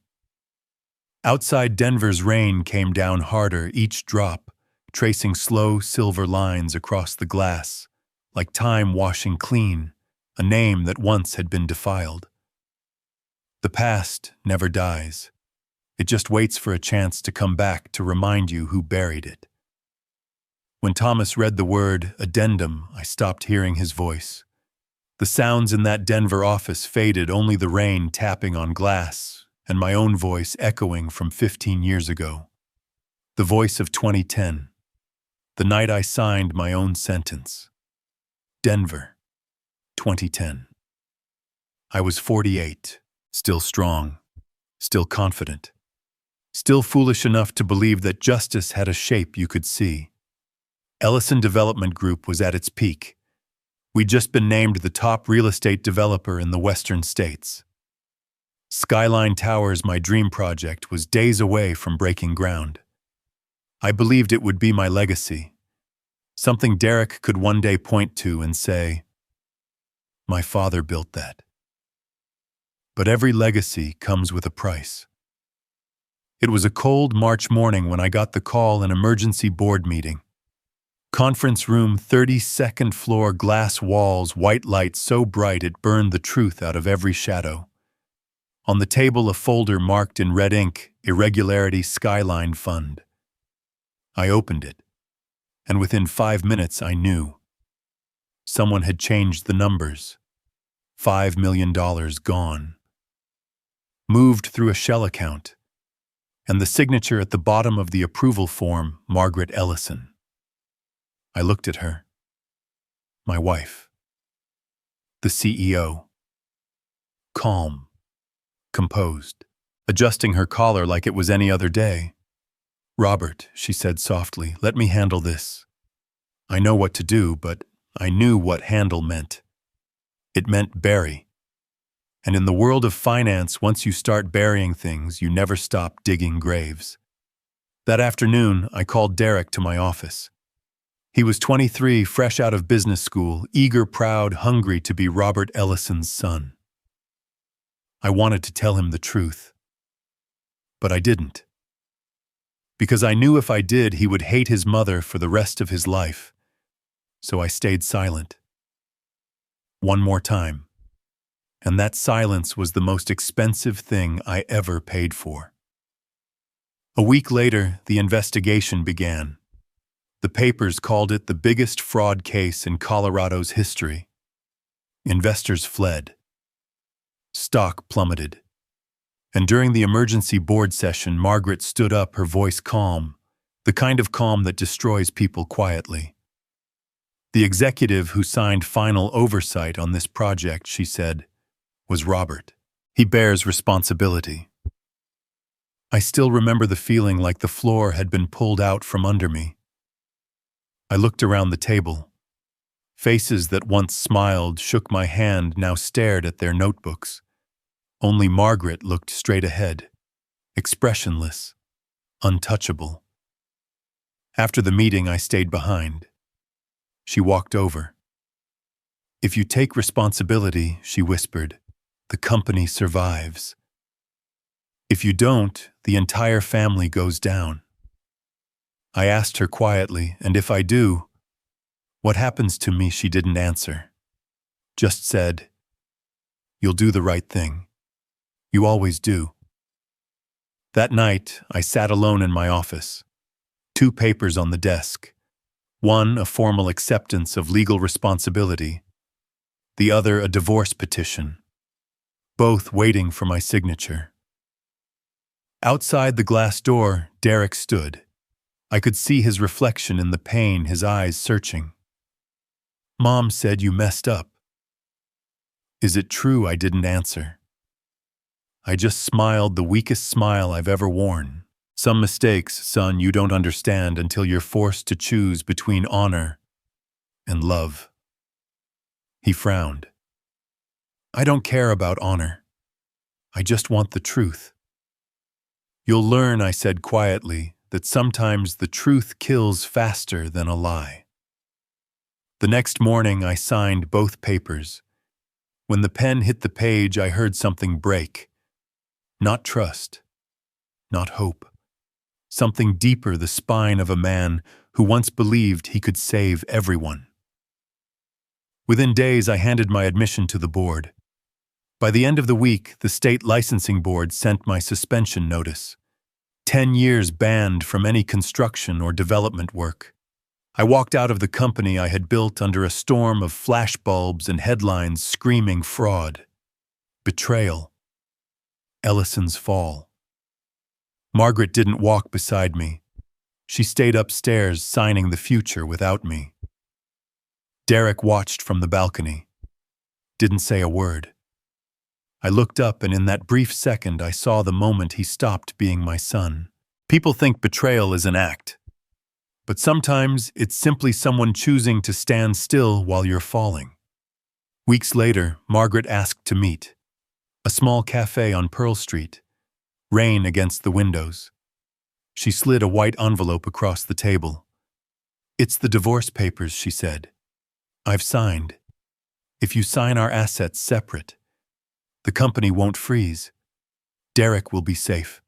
Outside, Denver's rain came down harder, each drop tracing slow silver lines across the glass, like time washing clean a name that once had been defiled. The past never dies. It just waits for a chance to come back to remind you who buried it. When Thomas read the word addendum, I stopped hearing his voice. The sounds in that Denver office faded, only the rain tapping on glass and my own voice echoing from 15 years ago. The voice of 2010, the night I signed my own sentence. Denver, 2010. I was 48, still strong, still confident, still foolish enough to believe that justice had a shape you could see. Ellison Development Group was at its peak. We'd just been named the top real estate developer in the Western states. Skyline Towers, my dream project, was days away from breaking ground. I believed it would be my legacy, something Derek could one day point to and say, "My father built that." But every legacy comes with a price. It was a cold March morning when I got the call, an emergency board meeting. Conference room, 32nd floor, glass walls, white light so bright it burned the truth out of every shadow. On the table, a folder marked in red ink, Irregularity Skyline Fund. I opened it, and within 5 minutes I knew. Someone had changed the numbers. $5 million gone. Moved through a shell account. And the signature at the bottom of the approval form, Margaret Ellison. I looked at her. My wife. The CEO. Calm. Composed. Adjusting her collar like it was any other day. "Robert," she said softly, "let me handle this. I know what to do, but I knew what handle meant. It meant bury. And in the world of finance, once you start burying things, you never stop digging graves." That afternoon, I called Derek to my office. He was 23, fresh out of business school, eager, proud, hungry to be Robert Ellison's son. I wanted to tell him the truth, but I didn't. because I knew if I did, he would hate his mother for the rest of his life. So I stayed silent. One more time. And that silence was the most expensive thing I ever paid for. A week later, the investigation began. The papers called it the biggest fraud case in Colorado's history. Investors fled. Stock plummeted. And during the emergency board session, Margaret stood up, her voice calm, the kind of calm that destroys people quietly. The executive who signed final oversight on this project, she said, was Robert. He bears responsibility. I still remember the feeling like the floor had been pulled out from under me. I looked around the table. Faces that once smiled, shook my hand, now stared at their notebooks. Only Margaret looked straight ahead, expressionless, untouchable. After the meeting, I stayed behind. She walked over. "If you take responsibility," she whispered, "the company survives. If you don't, the entire family goes down." I asked her quietly, "And if I do, what happens to me?" She didn't answer. Just said, "You'll do the right thing. You always do." That night, I sat alone in my office. 2 papers on the desk. One, a formal acceptance of legal responsibility. The other, a divorce petition. Both waiting for my signature. Outside the glass door, Derek stood. I could see his reflection in the pane, his eyes searching. "Mom said you messed up." "Is it true?" I didn't answer. I just smiled, the weakest smile I've ever worn. "Some mistakes, son, you don't understand until you're forced to choose between honor and love." He frowned. "I don't care about honor. I just want the truth." "You'll learn," I said quietly, "that sometimes the truth kills faster than a lie." The next morning, I signed both papers. When the pen hit the page, I heard something break. Not trust, not hope. Something deeper, the spine of a man who once believed he could save everyone. Within days, I handed my admission to the board. By the end of the week, the state licensing board sent my suspension notice. 10 years banned from any construction or development work. I walked out of the company I had built under a storm of flashbulbs and headlines screaming fraud, betrayal, Ellison's fall. Margaret didn't walk beside me. She stayed upstairs signing the future without me. Derek watched from the balcony. Didn't say a word. I looked up, and in that brief second I saw the moment he stopped being my son. People think betrayal is an act. But sometimes it's simply someone choosing to stand still while you're falling. Weeks later, Margaret asked to meet. A small cafe on Pearl Street. Rain against the windows. She slid a white envelope across the table. "It's the divorce papers," she said. "I've signed. If you sign our assets separate, the company won't freeze. Derek will be safe."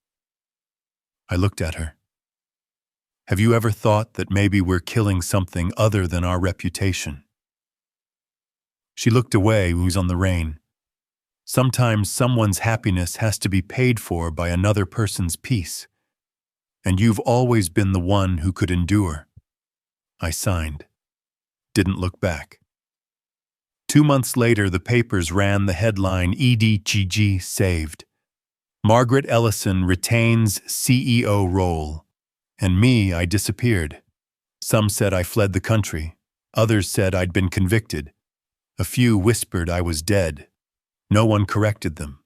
I looked at her. "Have you ever thought that maybe we're killing something other than our reputation?" She looked away, who's on the rain. Sometimes someone's happiness has to be paid for by another person's peace. And you've always been the one who could endure. I signed. Didn't look back. 2 months later, the papers ran the headline, "EDGG saved. Margaret Ellison retains CEO role." And me, I disappeared. Some said I fled the country. Others said I'd been convicted. A few whispered I was dead. No one corrected them,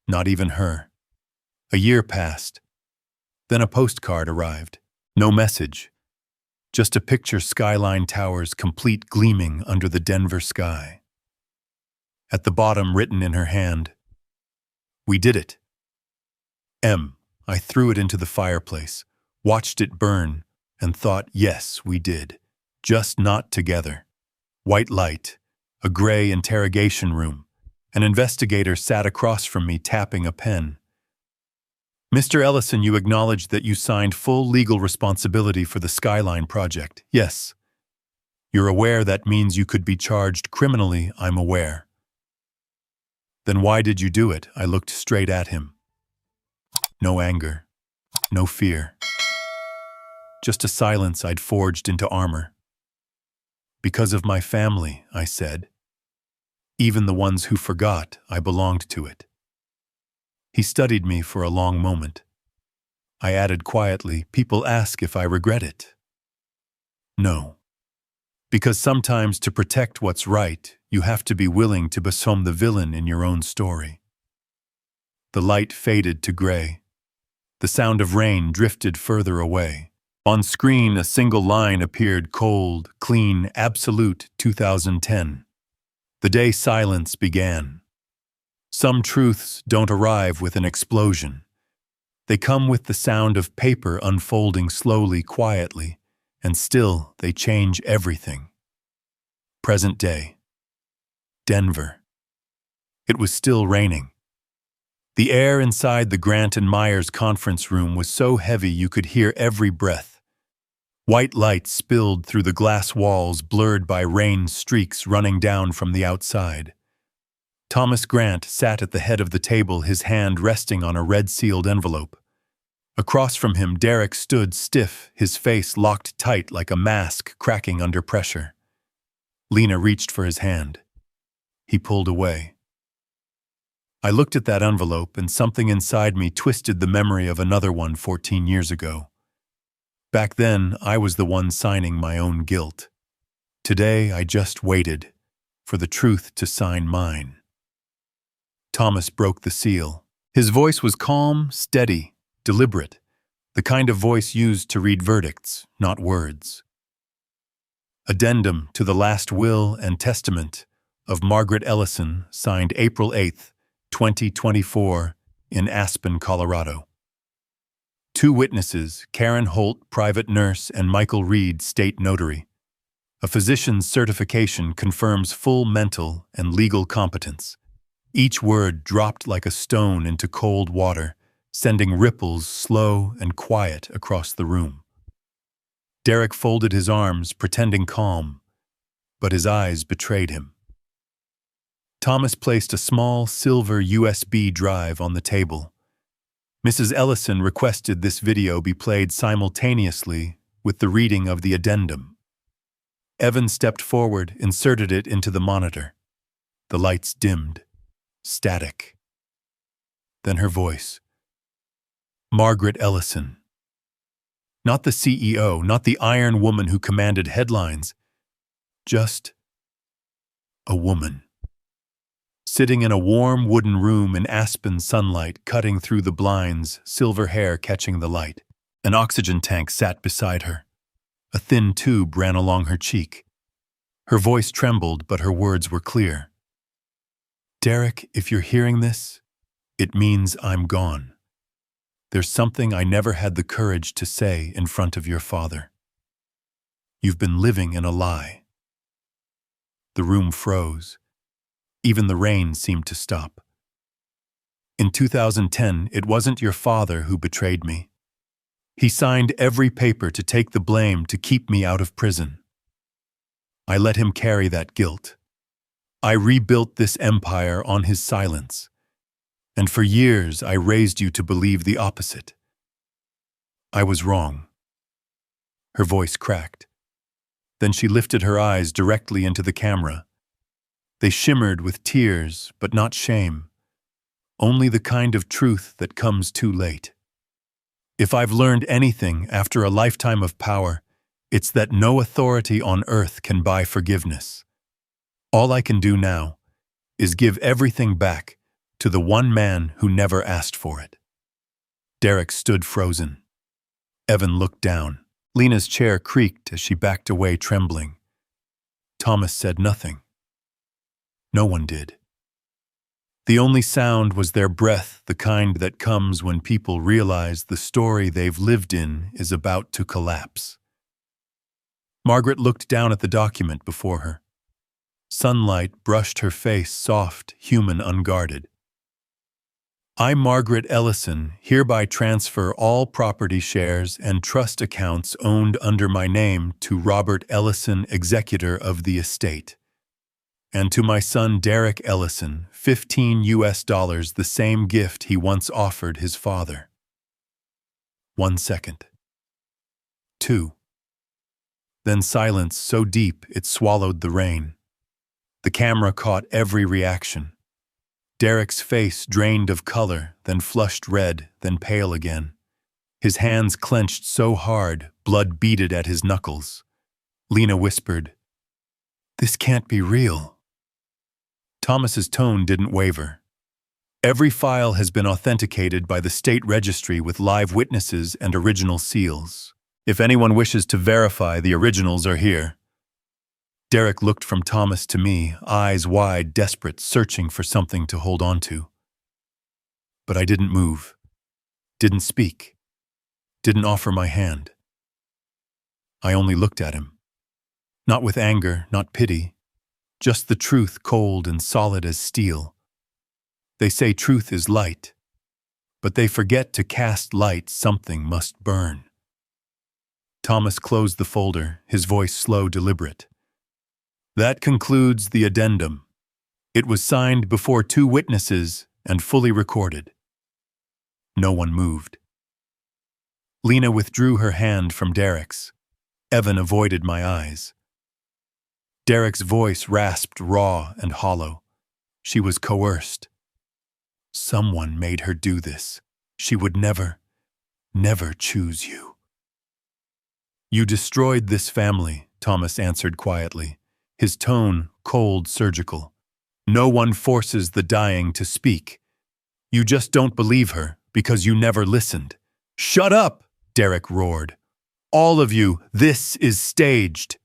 not even her. A year passed. Then a postcard arrived. No message. Just a picture, skyline towers complete, gleaming under the Denver sky. At the bottom, written in her hand, "We did it. M." I threw it into the fireplace, watched it burn, and thought, yes, we did. Just not together. White light, a gray interrogation room. An investigator sat across from me, tapping a pen. Mr. Ellison, you acknowledged that you signed full legal responsibility for the Skyline project. Yes. You're aware that means you could be charged criminally, I'm aware. Then why did you do it? I looked straight at him. No anger, no fear. Just a silence I'd forged into armor. Because of my family, I said. Even the ones who forgot I belonged to it. He studied me for a long moment. I added quietly, people ask if I regret it. No. Because sometimes to protect what's right, you have to be willing to become the villain in your own story. The light faded to gray. The sound of rain drifted further away. On screen, a single line appeared: cold, clean, absolute 2010. The day silence began. Some truths don't arrive with an explosion. They come with the sound of paper unfolding slowly, quietly, and still they change everything. Present day. Denver. It was still raining. The air inside the Grant and Myers conference room was so heavy you could hear every breath. White light spilled through the glass walls, blurred by rain streaks running down from the outside. Thomas Grant sat at the head of the table, his hand resting on a red-sealed envelope. Across from him, Derek stood stiff, his face locked tight like a mask cracking under pressure. Lena reached for his hand. He pulled away. I looked at that envelope, and something inside me twisted the memory of another one 14 years ago. Back then, I was the one signing my own guilt. Today, I just waited for the truth to sign mine. Thomas broke the seal. His voice was calm, steady, deliberate, the kind of voice used to read verdicts, not words. Addendum to the last will and testament of Margaret Ellison, signed April 8th, 2024, in Aspen, Colorado. 2 witnesses, Karen Holt, private nurse, and Michael Reed, state notary. A physician's certification confirms full mental and legal competence. Each word dropped like a stone into cold water, sending ripples slow and quiet across the room. Derek folded his arms, pretending calm, but his eyes betrayed him. Thomas placed a small silver USB drive on the table. Mrs. Ellison requested this video be played simultaneously with the reading of the addendum. Evan stepped forward, inserted it into the monitor. The lights dimmed. Static. Then her voice. Margaret Ellison. Not the CEO, not the Iron Woman who commanded headlines. Just a woman. Sitting in a warm wooden room in aspen sunlight cutting through the blinds, silver hair catching the light. An oxygen tank sat beside her. A thin tube ran along her cheek. Her voice trembled, but her words were clear. Derek, if you're hearing this, it means I'm gone. There's something I never had the courage to say in front of your father. You've been living in a lie. The room froze. Even the rain seemed to stop. In 2010, it wasn't your father who betrayed me. He signed every paper to take the blame to keep me out of prison. I let him carry that guilt. I rebuilt this empire on his silence. And for years, I raised you to believe the opposite. I was wrong. Her voice cracked. Then she lifted her eyes directly into the camera. They shimmered with tears, but not shame. Only the kind of truth that comes too late. If I've learned anything after a lifetime of power, it's that no authority on earth can buy forgiveness. All I can do now is give everything back to the one man who never asked for it. Derek stood frozen. Evan looked down. Lena's chair creaked as she backed away, trembling. Thomas said nothing. No one did. The only sound was their breath, the kind that comes when people realize the story they've lived in is about to collapse. Margaret looked down at the document before her. Sunlight brushed her face, soft, human, unguarded. I, Margaret Ellison, hereby transfer all property shares and trust accounts owned under my name to Robert Ellison, executor of the estate, and to my son Derek Ellison, $15, the same gift he once offered his father. 1 second. 2. Then silence so deep it swallowed the rain. The camera caught every reaction. Derek's face drained of color, then flushed red, then pale again. His hands clenched so hard, blood beaded at his knuckles. Lena whispered, "This can't be real." Thomas's tone didn't waver. "Every file has been authenticated by the state registry with live witnesses and original seals. If anyone wishes to verify, the originals are here." Derek looked from Thomas to me, eyes wide, desperate, searching for something to hold on to. But I didn't move, didn't speak, didn't offer my hand. I only looked at him. Not with anger, not pity, just the truth cold and solid as steel. They say truth is light, but they forget to cast light something must burn. Thomas closed the folder, his voice slow, deliberate. "That concludes the addendum. It was signed before 2 witnesses and fully recorded." No one moved. Lena withdrew her hand from Derek's. Evan avoided my eyes. Derek's voice rasped raw and hollow. She was coerced. Someone made her do this. She would never, never choose you. "You destroyed this family," Thomas answered quietly, his tone cold, surgical. "No one forces the dying to speak. You just don't believe her because you never listened." "Shut up!" Derek roared. "All of you, this is staged."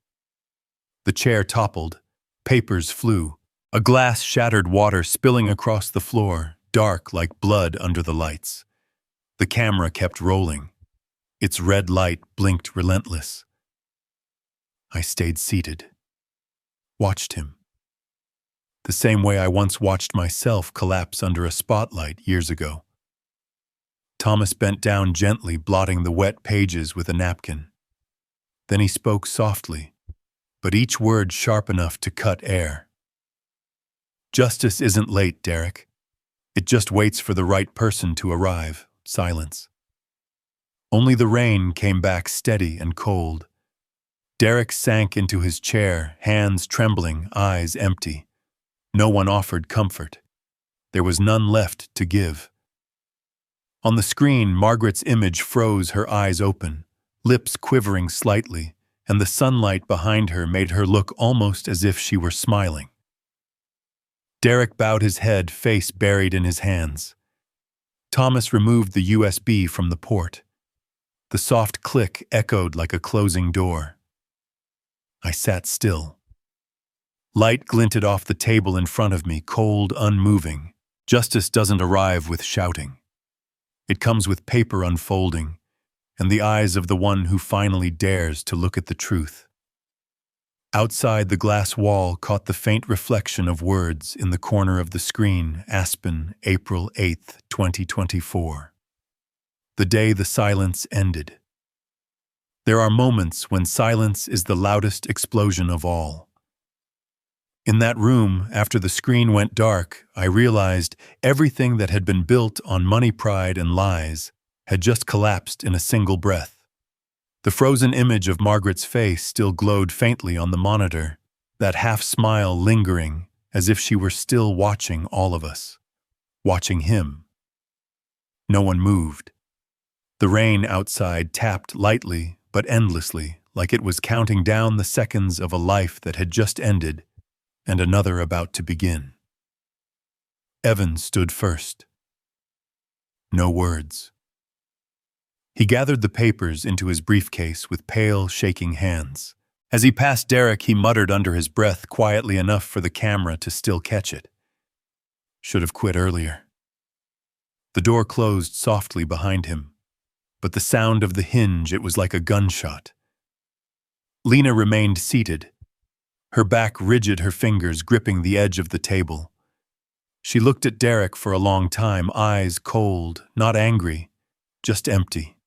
The chair toppled. Papers flew. A glass shattered, water spilling across the floor, dark like blood under the lights. The camera kept rolling. Its red light blinked relentless. I stayed seated. Watched him. The same way I once watched myself collapse under a spotlight years ago. Thomas bent down gently, blotting the wet pages with a napkin. Then he spoke softly, but each word sharp enough to cut air. "Justice isn't late, Derek. It just waits for the right person to arrive." Silence. Only the rain came back steady and cold. Derek sank into his chair, hands trembling, eyes empty. No one offered comfort. There was none left to give. On the screen, Margaret's image froze, her eyes open, lips quivering slightly, and the sunlight behind her made her look almost as if she were smiling. Derek bowed his head, face buried in his hands. Thomas removed the USB from the port. The soft click echoed like a closing door. I sat still. Light glinted off the table in front of me, cold, unmoving. Justice doesn't arrive with shouting. It comes with paper unfolding, and the eyes of the one who finally dares to look at the truth. Outside, the glass wall caught the faint reflection of words in the corner of the screen. Aspen, April 8th, 2024. The day the silence ended. There are moments when silence is the loudest explosion of all. In that room, after the screen went dark, I realized everything that had been built on money, pride, and lies had just collapsed in a single breath. The frozen image of Margaret's face still glowed faintly on the monitor, that half smile lingering as if she were still watching all of us, watching him. No one moved. The rain outside tapped lightly but endlessly, like it was counting down the seconds of a life that had just ended and another about to begin. Evan stood first. No words. He gathered the papers into his briefcase with pale, shaking hands. As he passed Derek, he muttered under his breath quietly enough for the camera to still catch it. "Should have quit earlier." The door closed softly behind him, but the sound of the hinge, it was like a gunshot. Lena remained seated, her back rigid, her fingers gripping the edge of the table. She looked at Derek for a long time, eyes cold, not angry, just empty.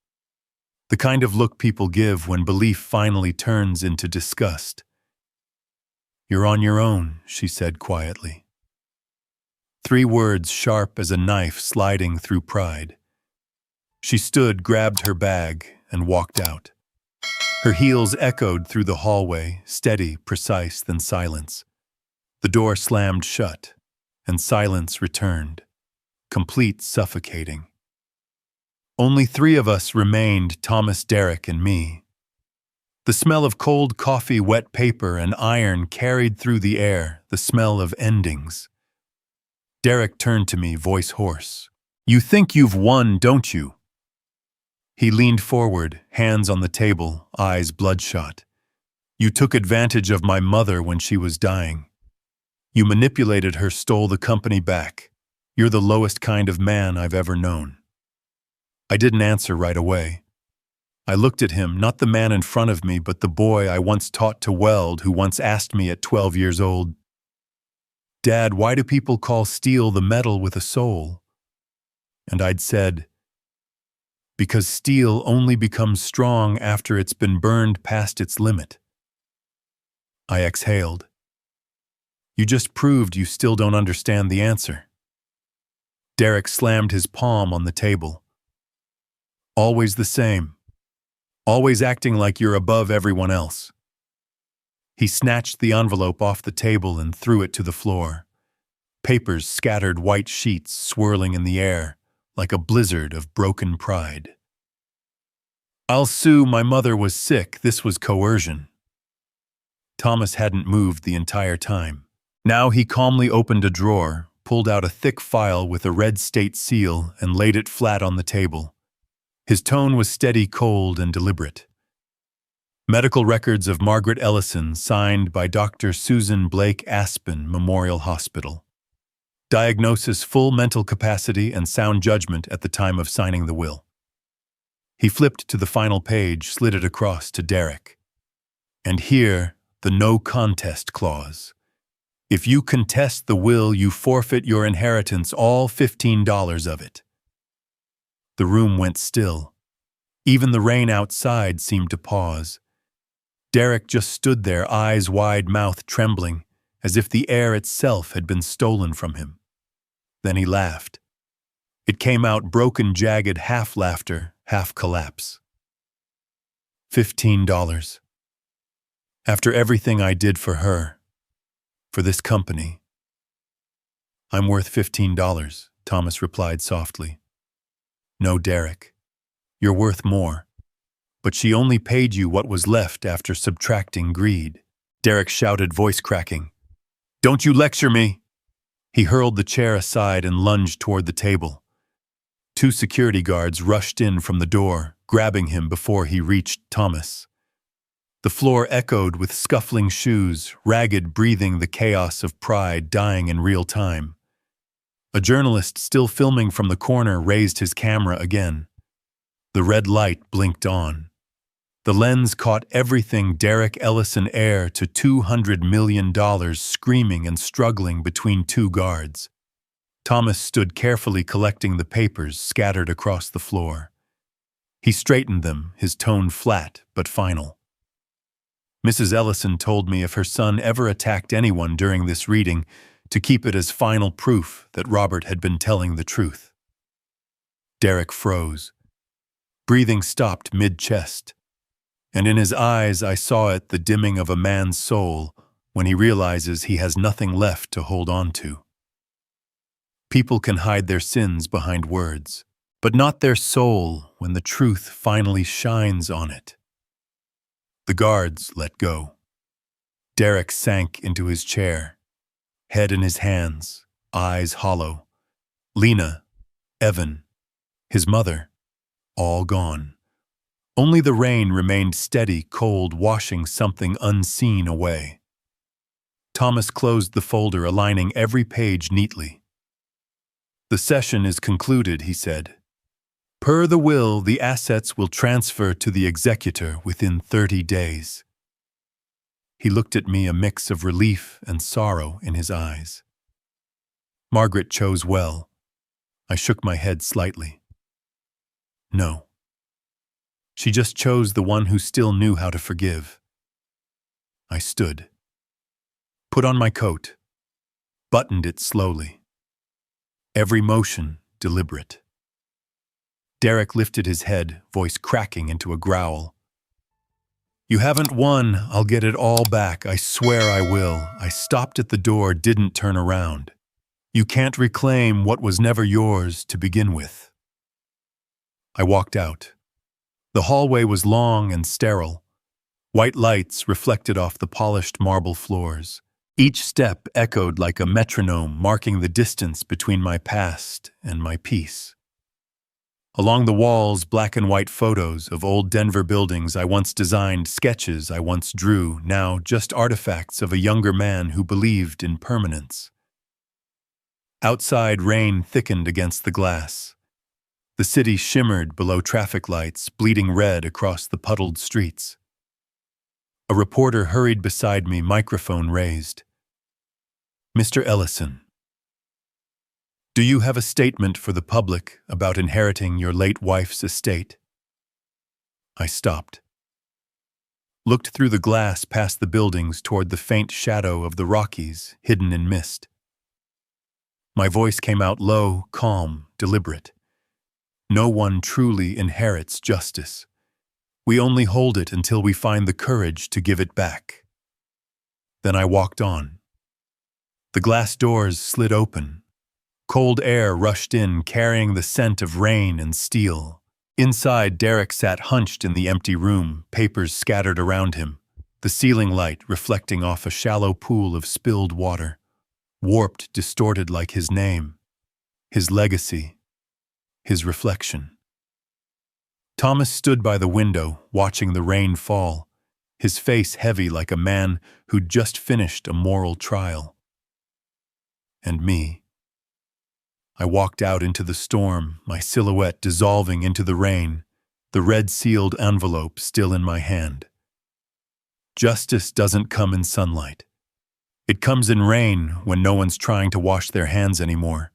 The kind of look people give when belief finally turns into disgust. "You're on your own," she said quietly. 3 words sharp as a knife sliding through pride. She stood, grabbed her bag, and walked out. Her heels echoed through the hallway, steady, precise, then silence. The door slammed shut, and silence returned, complete, suffocating. Only 3 of us remained, Thomas, Derek, and me. The smell of cold coffee, wet paper, and iron carried through the air, the smell of endings. Derek turned to me, voice hoarse. "You think you've won, don't you?" He leaned forward, hands on the table, eyes bloodshot. "You took advantage of my mother when she was dying. You manipulated her, stole the company back. You're the lowest kind of man I've ever known." I didn't answer right away. I looked at him, not the man in front of me, but the boy I once taught to weld, who once asked me at 12 years old, "Dad, why do people call steel the metal with a soul?" And I'd said, "Because steel only becomes strong after it's been burned past its limit." I exhaled. "You just proved you still don't understand the answer." Derek slammed his palm on the table. "Always the same. Always acting like you're above everyone else." He snatched the envelope off the table and threw it to the floor. Papers scattered, white sheets swirling in the air, like a blizzard of broken pride. "I'll sue. My mother was sick. This was coercion." Thomas hadn't moved the entire time. Now he calmly opened a drawer, pulled out a thick file with a red state seal, and laid it flat on the table. His tone was steady, cold, and deliberate. "Medical records of Margaret Ellison, signed by Dr. Susan Blake, Aspen Memorial Hospital. Diagnosis: full mental capacity and sound judgment at the time of signing the will." He flipped to the final page, slid it across to Derek. "And here, the no contest clause. If you contest the will, you forfeit your inheritance, all $15 of it." The room went still. Even the rain outside seemed to pause. Derek just stood there, eyes wide, mouth trembling, as if the air itself had been stolen from him. Then he laughed. It came out broken, jagged, half laughter, half collapse. $15. After everything I did for her, for this company. "I'm worth $15, Thomas replied softly. "No, Derek. You're worth more. But she only paid you what was left after subtracting greed." Derek shouted, voice cracking. "Don't you lecture me!" He hurled the chair aside and lunged toward the table. 2 security guards rushed in from the door, grabbing him before he reached Thomas. The floor echoed with scuffling shoes, ragged breathing, the chaos of pride dying in real time. A journalist still filming from the corner raised his camera again. The red light blinked on. The lens caught everything: Derek Ellison, heir to $200 million, screaming and struggling between 2 guards. Thomas stood carefully collecting the papers scattered across the floor. He straightened them, his tone flat but final. "Mrs. Ellison told me if her son ever attacked anyone during this reading, to keep it as final proof that Robert had been telling the truth." Derek froze. Breathing stopped mid-chest. And in his eyes I saw it, the dimming of a man's soul when he realizes he has nothing left to hold on to. People can hide their sins behind words, but not their soul when the truth finally shines on it. The guards let go. Derek sank into his chair, head in his hands, eyes hollow. Lena, Evan, his mother, all gone. Only the rain remained steady, cold, washing something unseen away. Thomas closed the folder, aligning every page neatly. "The session is concluded," he said. "Per the will, the assets will transfer to the executor within 30 days. He looked at me, a mix of relief and sorrow in his eyes. Margaret chose well. I shook my head slightly. No. She just chose the one who still knew how to forgive. I stood, put on my coat, buttoned it slowly. Every motion deliberate. Derek lifted his head, voice cracking into a growl. You haven't won. I'll get it all back. I swear I will. I stopped at the door, didn't turn around. You can't reclaim what was never yours to begin with. I walked out. The hallway was long and sterile. White lights reflected off the polished marble floors. Each step echoed like a metronome, marking the distance between my past and my peace. Along the walls, black and white photos of old Denver buildings I once designed, sketches I once drew, now just artifacts of a younger man who believed in permanence. Outside, rain thickened against the glass. The city shimmered below traffic lights, bleeding red across the puddled streets. A reporter hurried beside me, microphone raised. Mr. Ellison, do you have a statement for the public about inheriting your late wife's estate? I stopped. Looked through the glass past the buildings toward the faint shadow of the Rockies, hidden in mist. My voice came out low, calm, deliberate. No one truly inherits justice. We only hold it until we find the courage to give it back. Then I walked on. The glass doors slid open. Cold air rushed in, carrying the scent of rain and steel. Inside, Derek sat hunched in the empty room, papers scattered around him, the ceiling light reflecting off a shallow pool of spilled water, warped, distorted like his name, his legacy, his reflection. Thomas stood by the window, watching the rain fall, his face heavy like a man who'd just finished a moral trial. And me. I walked out into the storm, my silhouette dissolving into the rain, the red-sealed envelope still in my hand. Justice doesn't come in sunlight. It comes in rain when no one's trying to wash their hands anymore.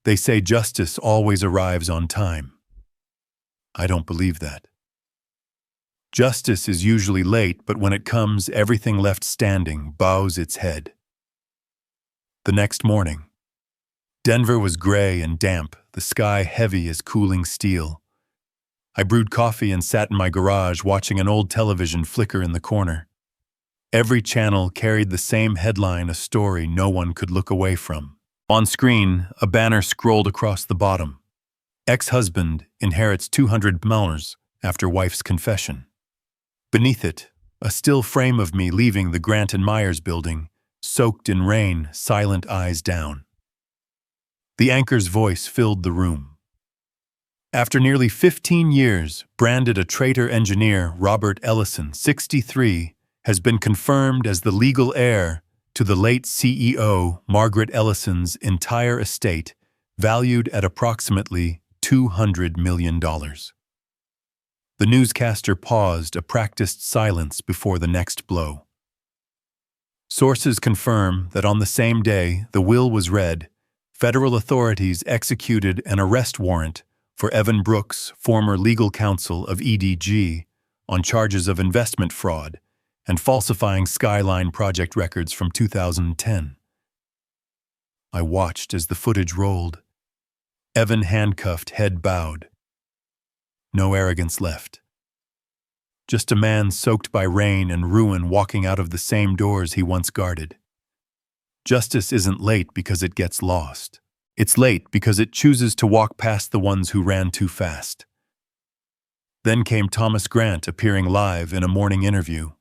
They say justice always arrives on time. I don't believe that. Justice is usually late, but when it comes, everything left standing bows its head. The next morning, Denver was gray and damp, the sky heavy as cooling steel. I brewed coffee and sat in my garage watching an old television flicker in the corner. Every channel carried the same headline, a story no one could look away from. On screen, a banner scrolled across the bottom. Ex-husband inherits $200 after wife's confession. Beneath it, a still frame of me leaving the Grant and Myers building, soaked in rain, silent eyes down. The anchor's voice filled the room. After nearly 15 years, branded a traitor engineer, Robert Ellison, 63, has been confirmed as the legal heir to the late CEO, Margaret Ellison's entire estate, valued at approximately $200 million. The newscaster paused, a practiced silence before the next blow. Sources confirm that on the same day the will was read, federal authorities executed an arrest warrant for Evan Brooks, former legal counsel of EDG, on charges of investment fraud and falsifying Skyline project records from 2010. I watched as the footage rolled. Evan handcuffed, head bowed. No arrogance left. Just a man soaked by rain and ruin walking out of the same doors he once guarded. Justice isn't late because it gets lost. It's late because it chooses to walk past the ones who ran too fast. Then came Thomas Grant appearing live in a morning interview.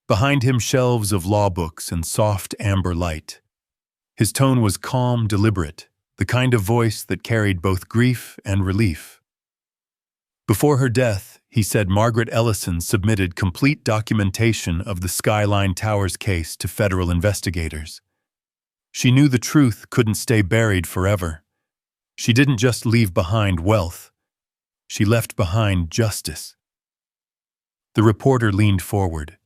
Behind him, shelves of law books and soft amber light. His tone was calm, deliberate, the kind of voice that carried both grief and relief. Before her death, he said Margaret Ellison submitted complete documentation of the Skyline Towers case to federal investigators. She knew the truth couldn't stay buried forever. She didn't just leave behind wealth. She left behind justice. The reporter leaned forward.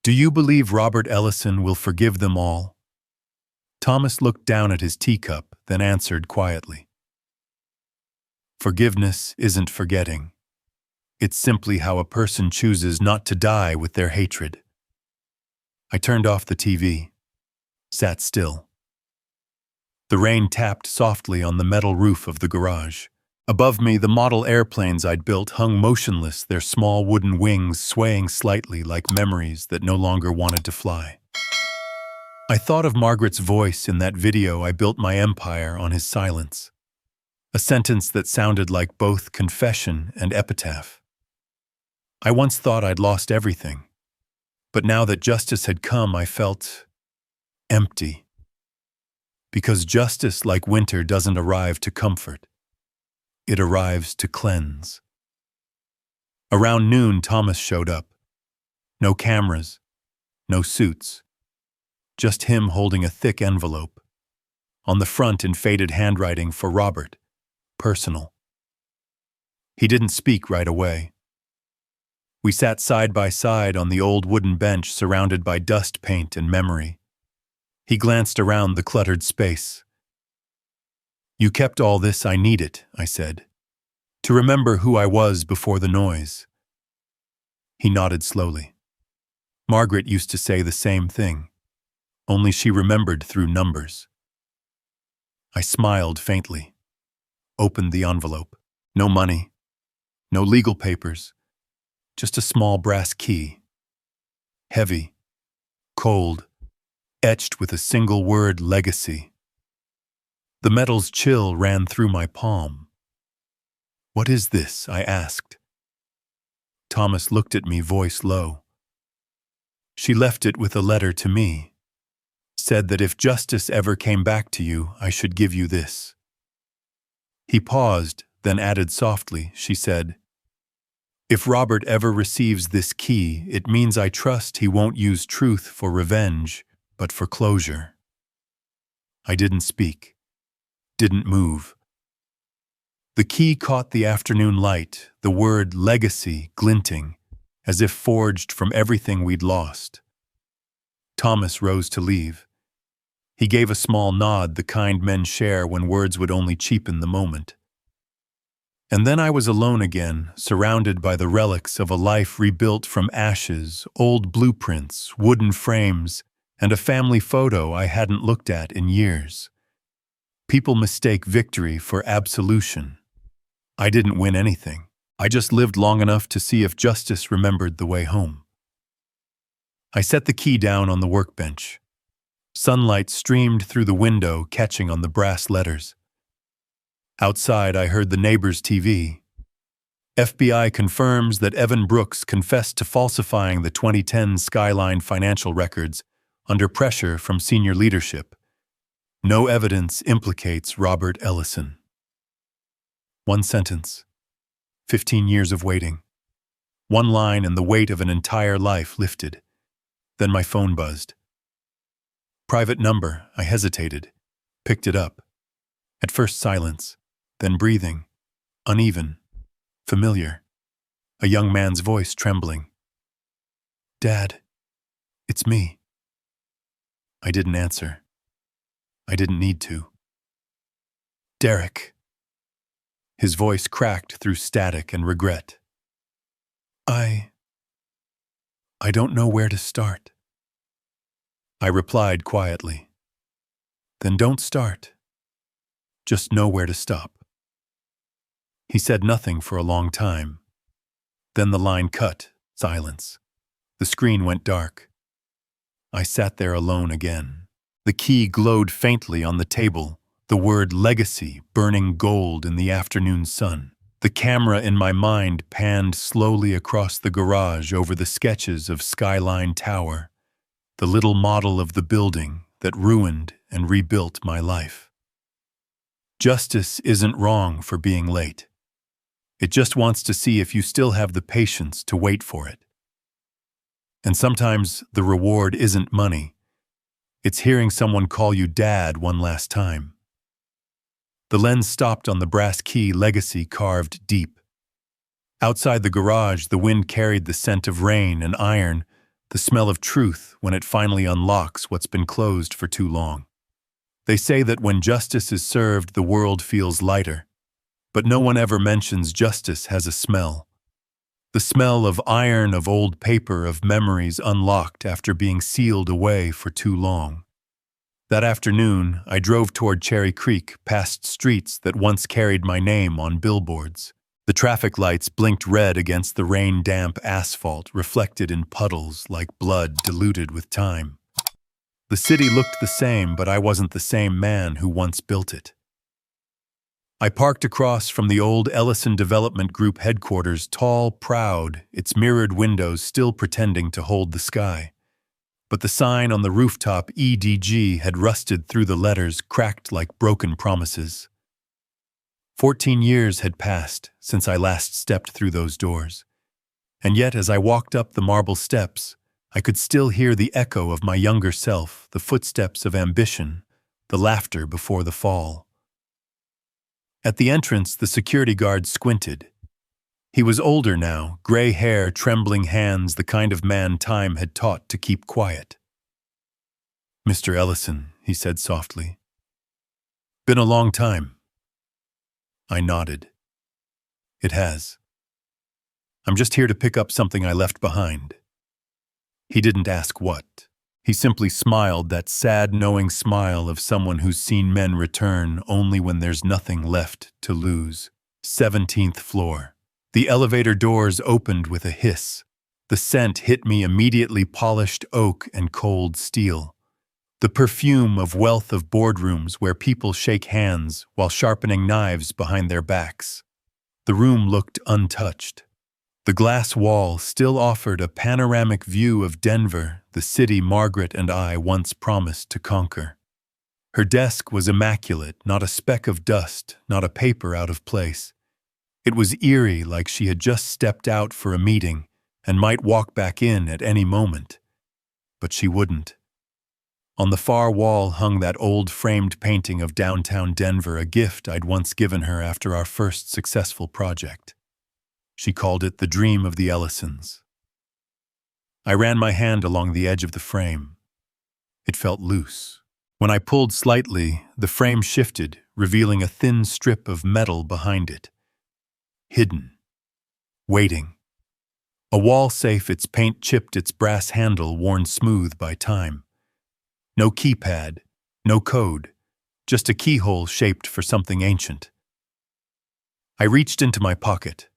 Do you believe Robert Ellison will forgive them all? Thomas looked down at his teacup, then answered quietly. Forgiveness isn't forgetting. It's simply how a person chooses not to die with their hatred. I turned off the TV, sat still. The rain tapped softly on the metal roof of the garage. Above me, the model airplanes I'd built hung motionless, their small wooden wings swaying slightly like memories that no longer wanted to fly. I thought of Margaret's voice in that video I built my empire on his silence, a sentence that sounded like both confession and epitaph. I once thought I'd lost everything, but now that justice had come, I felt empty. Because justice, like winter, doesn't arrive to comfort. It arrives to cleanse. Around noon, Thomas showed up. No cameras, no suits. Just him holding a thick envelope. On the front, in faded handwriting, for Robert. Personal. He didn't speak right away. We sat side by side on the old wooden bench surrounded by dust, paint, and memory. He glanced around the cluttered space. "You kept all this, I need it," I said, "to remember who I was before the noise." He nodded slowly. Margaret used to say the same thing, only she remembered through numbers. I smiled faintly, opened the envelope. No money, no legal papers, just a small brass key. Heavy, cold, etched with a single word, legacy. The metal's chill ran through my palm. "What is this?" I asked. Thomas looked at me, voice low. "She left it with a letter to me. Said that if justice ever came back to you, I should give you this." He paused, then added softly, she said, "If Robert ever receives this key, it means I trust he won't use truth for revenge, but for closure." I didn't speak, didn't move. The key caught the afternoon light, the word legacy glinting, as if forged from everything we'd lost. Thomas rose to leave. He gave a small nod, the kind men share when words would only cheapen the moment. And then I was alone again, surrounded by the relics of a life rebuilt from ashes, old blueprints, wooden frames, and a family photo I hadn't looked at in years. People mistake victory for absolution. I didn't win anything. I just lived long enough to see if justice remembered the way home. I set the key down on the workbench. Sunlight streamed through the window, catching on the brass letters. Outside, I heard the neighbor's TV. FBI confirms that Evan Brooks confessed to falsifying the 2010 Skyline financial records under pressure from senior leadership. No evidence implicates Robert Ellison. One sentence. 15 years of waiting. One line and the weight of an entire life lifted. Then my phone buzzed. Private number. I hesitated. Picked it up. At first silence, then breathing. Uneven. Familiar. A young man's voice trembling. "Dad, it's me." I didn't answer. I didn't need to. "Derek." His voice cracked through static and regret. I don't know where to start." I replied quietly. "Then don't start. Just know where to stop." He said nothing for a long time. Then the line cut, silence. The screen went dark. I sat there alone again. The key glowed faintly on the table, the word legacy burning gold in the afternoon sun. The camera in my mind panned slowly across the garage over the sketches of Skyline Tower, the little model of the building that ruined and rebuilt my life. Justice isn't wrong for being late. It just wants to see if you still have the patience to wait for it. And sometimes the reward isn't money. It's hearing someone call you Dad one last time. The lens stopped on the brass key, legacy carved deep. Outside the garage, the wind carried the scent of rain and iron, the smell of truth when it finally unlocks what's been closed for too long. They say that when justice is served, the world feels lighter. But no one ever mentions justice has a smell. The smell of iron, of old paper, of memories unlocked after being sealed away for too long. That afternoon, I drove toward Cherry Creek, past streets that once carried my name on billboards. The traffic lights blinked red against the rain-damp asphalt, reflected in puddles like blood diluted with time. The city looked the same, but I wasn't the same man who once built it. I parked across from the old Ellison Development Group headquarters, tall, proud, its mirrored windows still pretending to hold the sky. But the sign on the rooftop, EDG, had rusted through the letters, cracked like broken promises. 14 years had passed since I last stepped through those doors. And yet, as I walked up the marble steps, I could still hear the echo of my younger self, the footsteps of ambition, the laughter before the fall. At the entrance, the security guard squinted. He was older now, gray hair, trembling hands, the kind of man time had taught to keep quiet. "Mr. Ellison," he said softly. "Been a long time." I nodded. "It has. I'm just here to pick up something I left behind." He didn't ask what. He simply smiled, that sad, knowing smile of someone who's seen men return only when there's nothing left to lose. 17th floor. The elevator doors opened with a hiss. The scent hit me immediately, polished oak and cold steel. The perfume of wealth of boardrooms where people shake hands while sharpening knives behind their backs. The room looked untouched. The glass wall still offered a panoramic view of Denver, the city Margaret and I once promised to conquer. Her desk was immaculate, not a speck of dust, not a paper out of place. It was eerie, like she had just stepped out for a meeting and might walk back in at any moment. But she wouldn't. On the far wall hung that old framed painting of downtown Denver, a gift I'd once given her after our first successful project. She called it the dream of the Ellisons. I ran my hand along the edge of the frame. It felt loose. When I pulled slightly, the frame shifted, revealing a thin strip of metal behind it. Hidden. Waiting. A wall safe, its paint chipped, its brass handle worn smooth by time. No keypad, no code, just a keyhole shaped for something ancient. I reached into my pocket,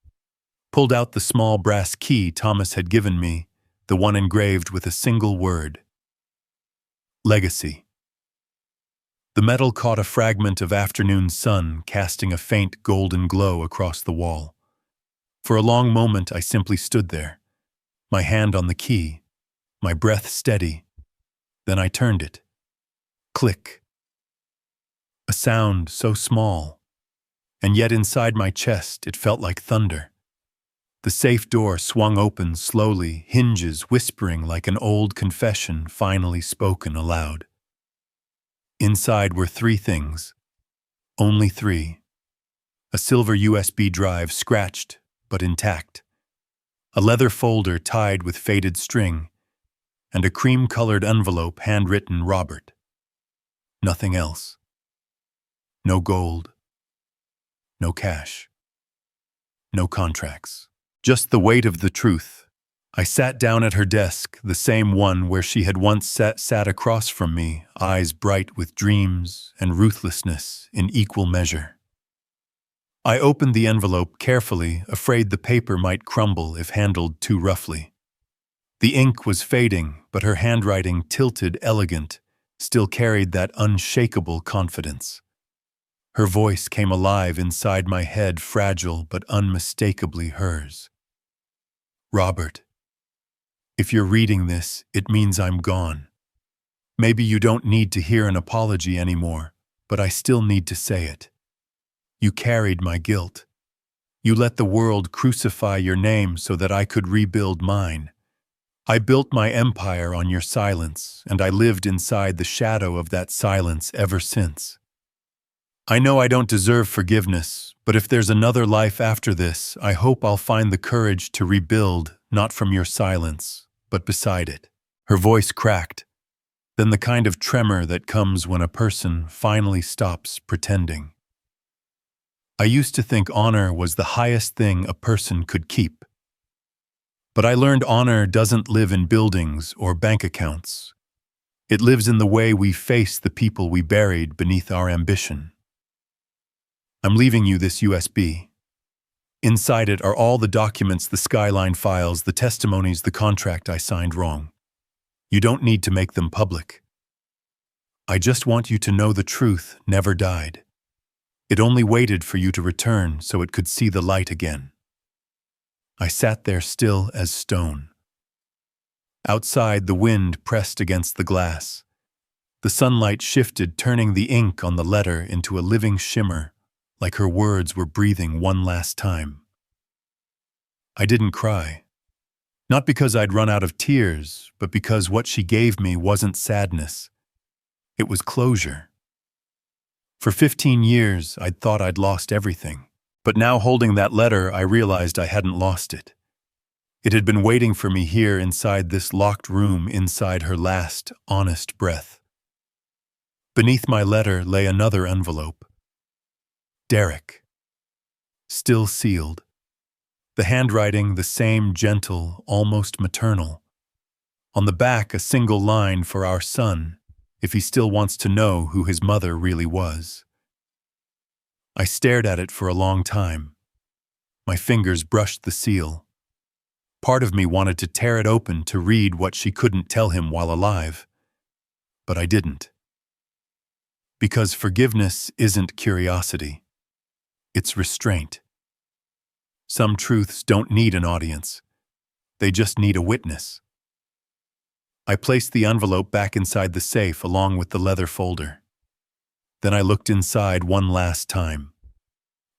pulled out the small brass key Thomas had given me, the one engraved with a single word. Legacy. The metal caught a fragment of afternoon sun, casting a faint golden glow across the wall. For a long moment I simply stood there, my hand on the key, my breath steady. Then I turned it. Click. A sound so small, and yet inside my chest it felt like thunder. The safe door swung open slowly, hinges whispering like an old confession finally spoken aloud. Inside were 3 things. Only 3. A silver USB drive, scratched but intact. A leather folder tied with faded string, and a cream-colored envelope handwritten Robert. Nothing else. No gold. No cash. No contracts. Just the weight of the truth. I sat down at her desk, the same one where she had once sat across from me, eyes bright with dreams and ruthlessness in equal measure. I opened the envelope carefully, afraid the paper might crumble if handled too roughly. The ink was fading, but her handwriting, tilted, elegant, still carried that unshakable confidence. Her voice came alive inside my head, fragile but unmistakably hers. "Robert, if you're reading this, it means I'm gone. Maybe you don't need to hear an apology anymore, but I still need to say it. You carried my guilt. You let the world crucify your name so that I could rebuild mine. I built my empire on your silence, and I lived inside the shadow of that silence ever since. I know I don't deserve forgiveness, but if there's another life after this, I hope I'll find the courage to rebuild, not from your silence, but beside it." Her voice cracked. then the kind of tremor that comes when a person finally stops pretending. I used to think honor was the highest thing a person could keep. But I learned honor doesn't live in buildings or bank accounts. It lives in the way we face the people we buried beneath our ambition. I'm leaving you this USB. Inside it are all the documents, the Skyline files, the testimonies, the contract I signed wrong. You don't need to make them public. I just want you to know the truth never died. It only waited for you to return so it could see the light again. I sat there still as stone. Outside, the wind pressed against the glass. The sunlight shifted, turning the ink on the letter into a living shimmer, like her words were breathing one last time. I didn't cry. Not because I'd run out of tears, but because what she gave me wasn't sadness. It was closure. For 15 years, I'd thought I'd lost everything. But now, holding that letter, I realized I hadn't lost it. It had been waiting for me here inside this locked room, inside her last, honest breath. Beneath my letter lay another envelope. Derek. Still sealed. The handwriting the same, gentle, almost maternal. On the back, a single line for our son, if he still wants to know who his mother really was. I stared at it for a long time. My fingers brushed the seal. Part of me wanted to tear it open to read what she couldn't tell him while alive. But I didn't. Because forgiveness isn't curiosity. It's restraint. Some truths don't need an audience. They just need a witness. I placed the envelope back inside the safe along with the leather folder. Then I looked inside one last time.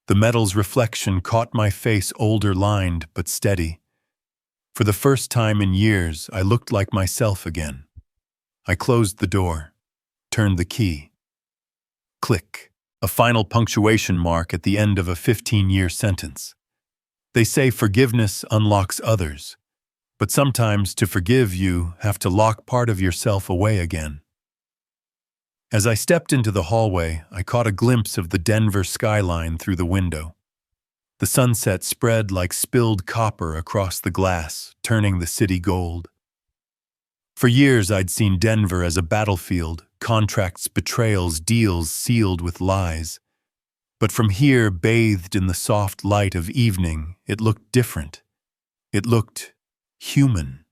The metal's reflection caught my face, older, lined, but steady. For the first time in years, I looked like myself again. I closed the door, turned the key. Click. A final punctuation mark at the end of a 15-year sentence. They say forgiveness unlocks others, but sometimes to forgive you have to lock part of yourself away again. As I stepped into the hallway, I caught a glimpse of the Denver skyline through the window. The sunset spread like spilled copper across the glass, turning the city gold. For years I'd seen Denver as a battlefield, contracts, betrayals, deals sealed with lies. But from here, bathed in the soft light of evening, it looked different. It looked human.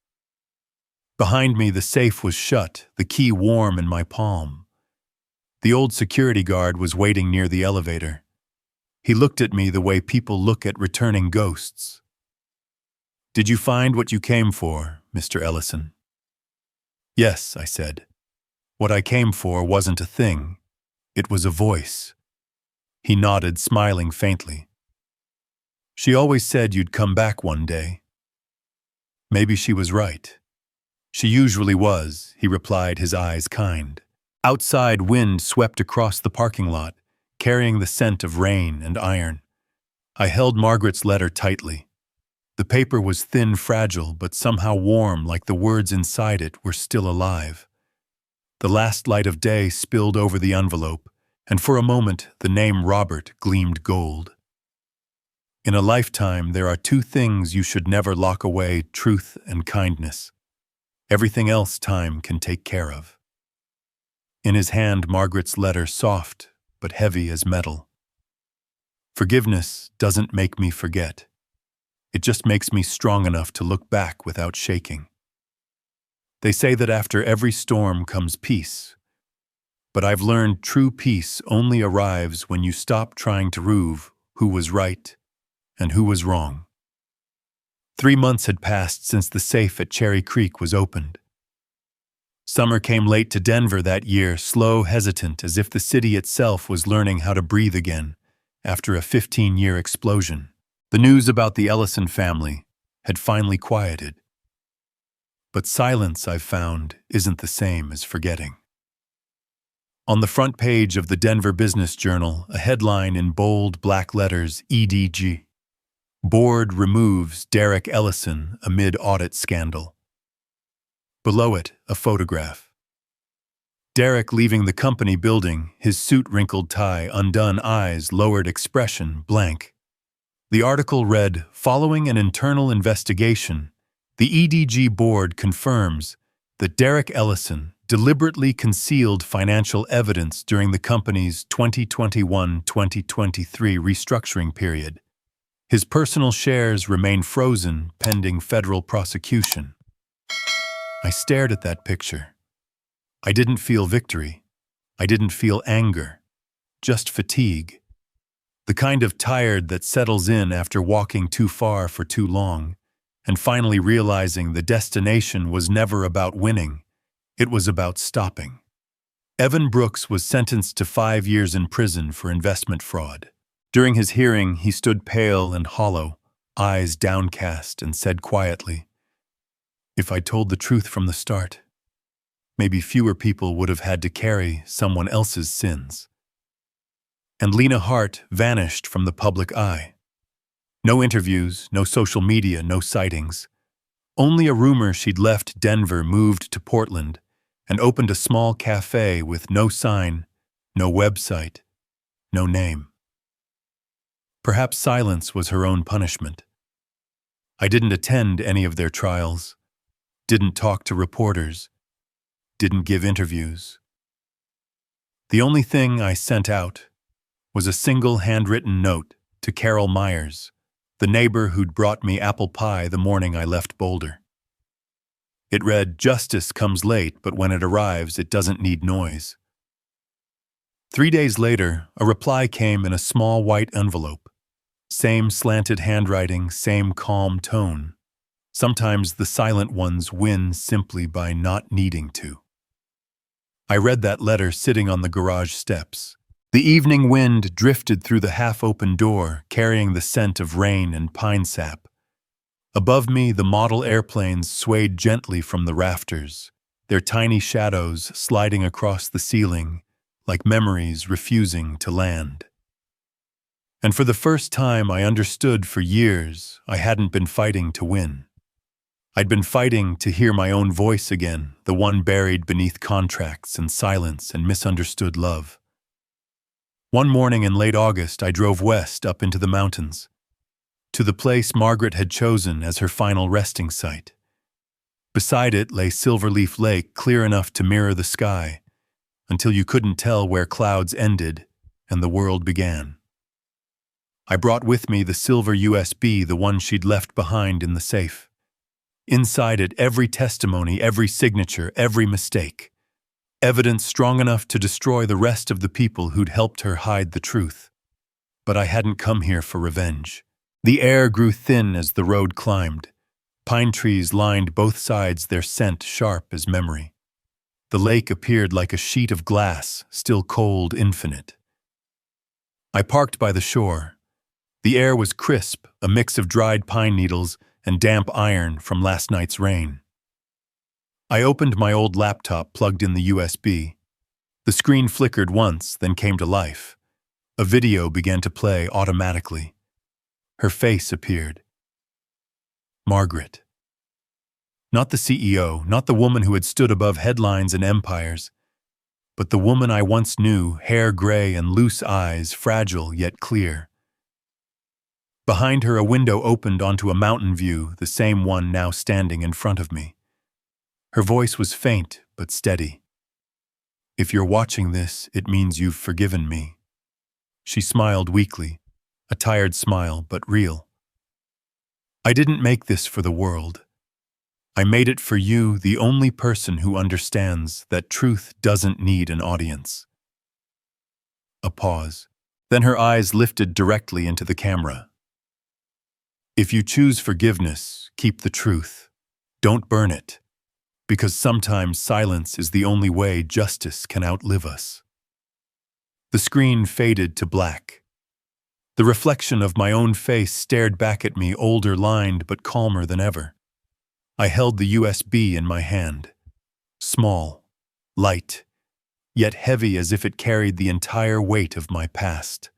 Behind me, the safe was shut, the key warm in my palm. The old security guard was waiting near the elevator. He looked at me the way people look at returning ghosts. "Did you find what you came for, Mr. Ellison?" "Yes," I said. What I came for wasn't a thing. It was a voice. He nodded, smiling faintly. "She always said you'd come back one day." Maybe she was right. She usually was, he replied, his eyes kind. Outside, wind swept across the parking lot, carrying the scent of rain and iron. I held Margaret's letter tightly. The paper was thin, fragile, but somehow warm, like the words inside it were still alive. The last light of day spilled over the envelope, and for a moment the name Robert gleamed gold. In a lifetime, there are two things you should never lock away: truth and kindness. Everything else time can take care of. In his hand, Margaret's letter, soft but heavy as metal. Forgiveness doesn't make me forget. It just makes me strong enough to look back without shaking. They say that after every storm comes peace. But I've learned true peace only arrives when you stop trying to prove who was right and who was wrong. 3 months had passed since the safe at Cherry Creek was opened. Summer came late to Denver that year, slow, hesitant, as if the city itself was learning how to breathe again after a 15-year explosion. The news about the Ellison family had finally quieted. But silence, I've found, isn't the same as forgetting. On the front page of the Denver Business Journal, a headline in bold black letters, EDG. Board removes Derek Ellison amid audit scandal. Below it, a photograph. Derek leaving the company building, his suit-wrinkled tie, undone eyes, lowered expression, blank. The article read, following an internal investigation, the EDG board confirms that Derek Ellison deliberately concealed financial evidence during the company's 2021-2023 restructuring period. His personal shares remain frozen pending federal prosecution. I stared at that picture. I didn't feel victory. I didn't feel anger. Just fatigue. The kind of tired that settles in after walking too far for too long, and finally realizing the destination was never about winning. It was about stopping. Evan Brooks was sentenced to 5 years in prison for investment fraud. During his hearing, he stood pale and hollow, eyes downcast, and said quietly, "If I'd told the truth from the start, maybe fewer people would have had to carry someone else's sins." And Lena Hart vanished from the public eye. No interviews, no social media, no sightings. Only a rumor she'd left Denver, moved to Portland, and opened a small cafe with no sign, no website, no name. Perhaps silence was her own punishment. I didn't attend any of their trials, didn't talk to reporters, didn't give interviews. The only thing I sent out was a single handwritten note to Carol Myers, the neighbor who'd brought me apple pie the morning I left Boulder. It read, "Justice comes late, but when it arrives, it doesn't need noise." 3 days later, a reply came in a small white envelope. Same slanted handwriting, same calm tone. Sometimes the silent ones win simply by not needing to. I read that letter sitting on the garage steps. The evening wind drifted through the half-open door, carrying the scent of rain and pine sap. Above me, the model airplanes swayed gently from the rafters, their tiny shadows sliding across the ceiling, like memories refusing to land. And for the first time, I understood for years I hadn't been fighting to win. I'd been fighting to hear my own voice again, the one buried beneath contracts and silence and misunderstood love. One morning in late August, I drove west up into the mountains, to the place Margaret had chosen as her final resting site. Beside it lay Silverleaf Lake, clear enough to mirror the sky, until you couldn't tell where clouds ended and the world began. I brought with me the silver USB, the one she'd left behind in the safe. Inside it, every testimony, every signature, every mistake. Evidence strong enough to destroy the rest of the people who'd helped her hide the truth. But I hadn't come here for revenge. The air grew thin as the road climbed. Pine trees lined both sides, their scent sharp as memory. The lake appeared like a sheet of glass, still cold, infinite. I parked by the shore. The air was crisp, a mix of dried pine needles and damp iron from last night's rain. I opened my old laptop, plugged in the USB. The screen flickered once, then came to life. A video began to play automatically. Her face appeared. Margaret. Not the CEO, not the woman who had stood above headlines and empires, but the woman I once knew, hair gray and loose eyes, fragile yet clear. Behind her, a window opened onto a mountain view, the same one now standing in front of me. Her voice was faint but steady. "If you're watching this, it means you've forgiven me." She smiled weakly, a tired smile, but real. "I didn't make this for the world. I made it for you, the only person who understands that truth doesn't need an audience." A pause. Then her eyes lifted directly into the camera. "If you choose forgiveness, keep the truth. Don't burn it. Because sometimes silence is the only way justice can outlive us." The screen faded to black. The reflection of my own face stared back at me, older, lined, but calmer than ever. I held the USB in my hand. Small, light, yet heavy as if it carried the entire weight of my past.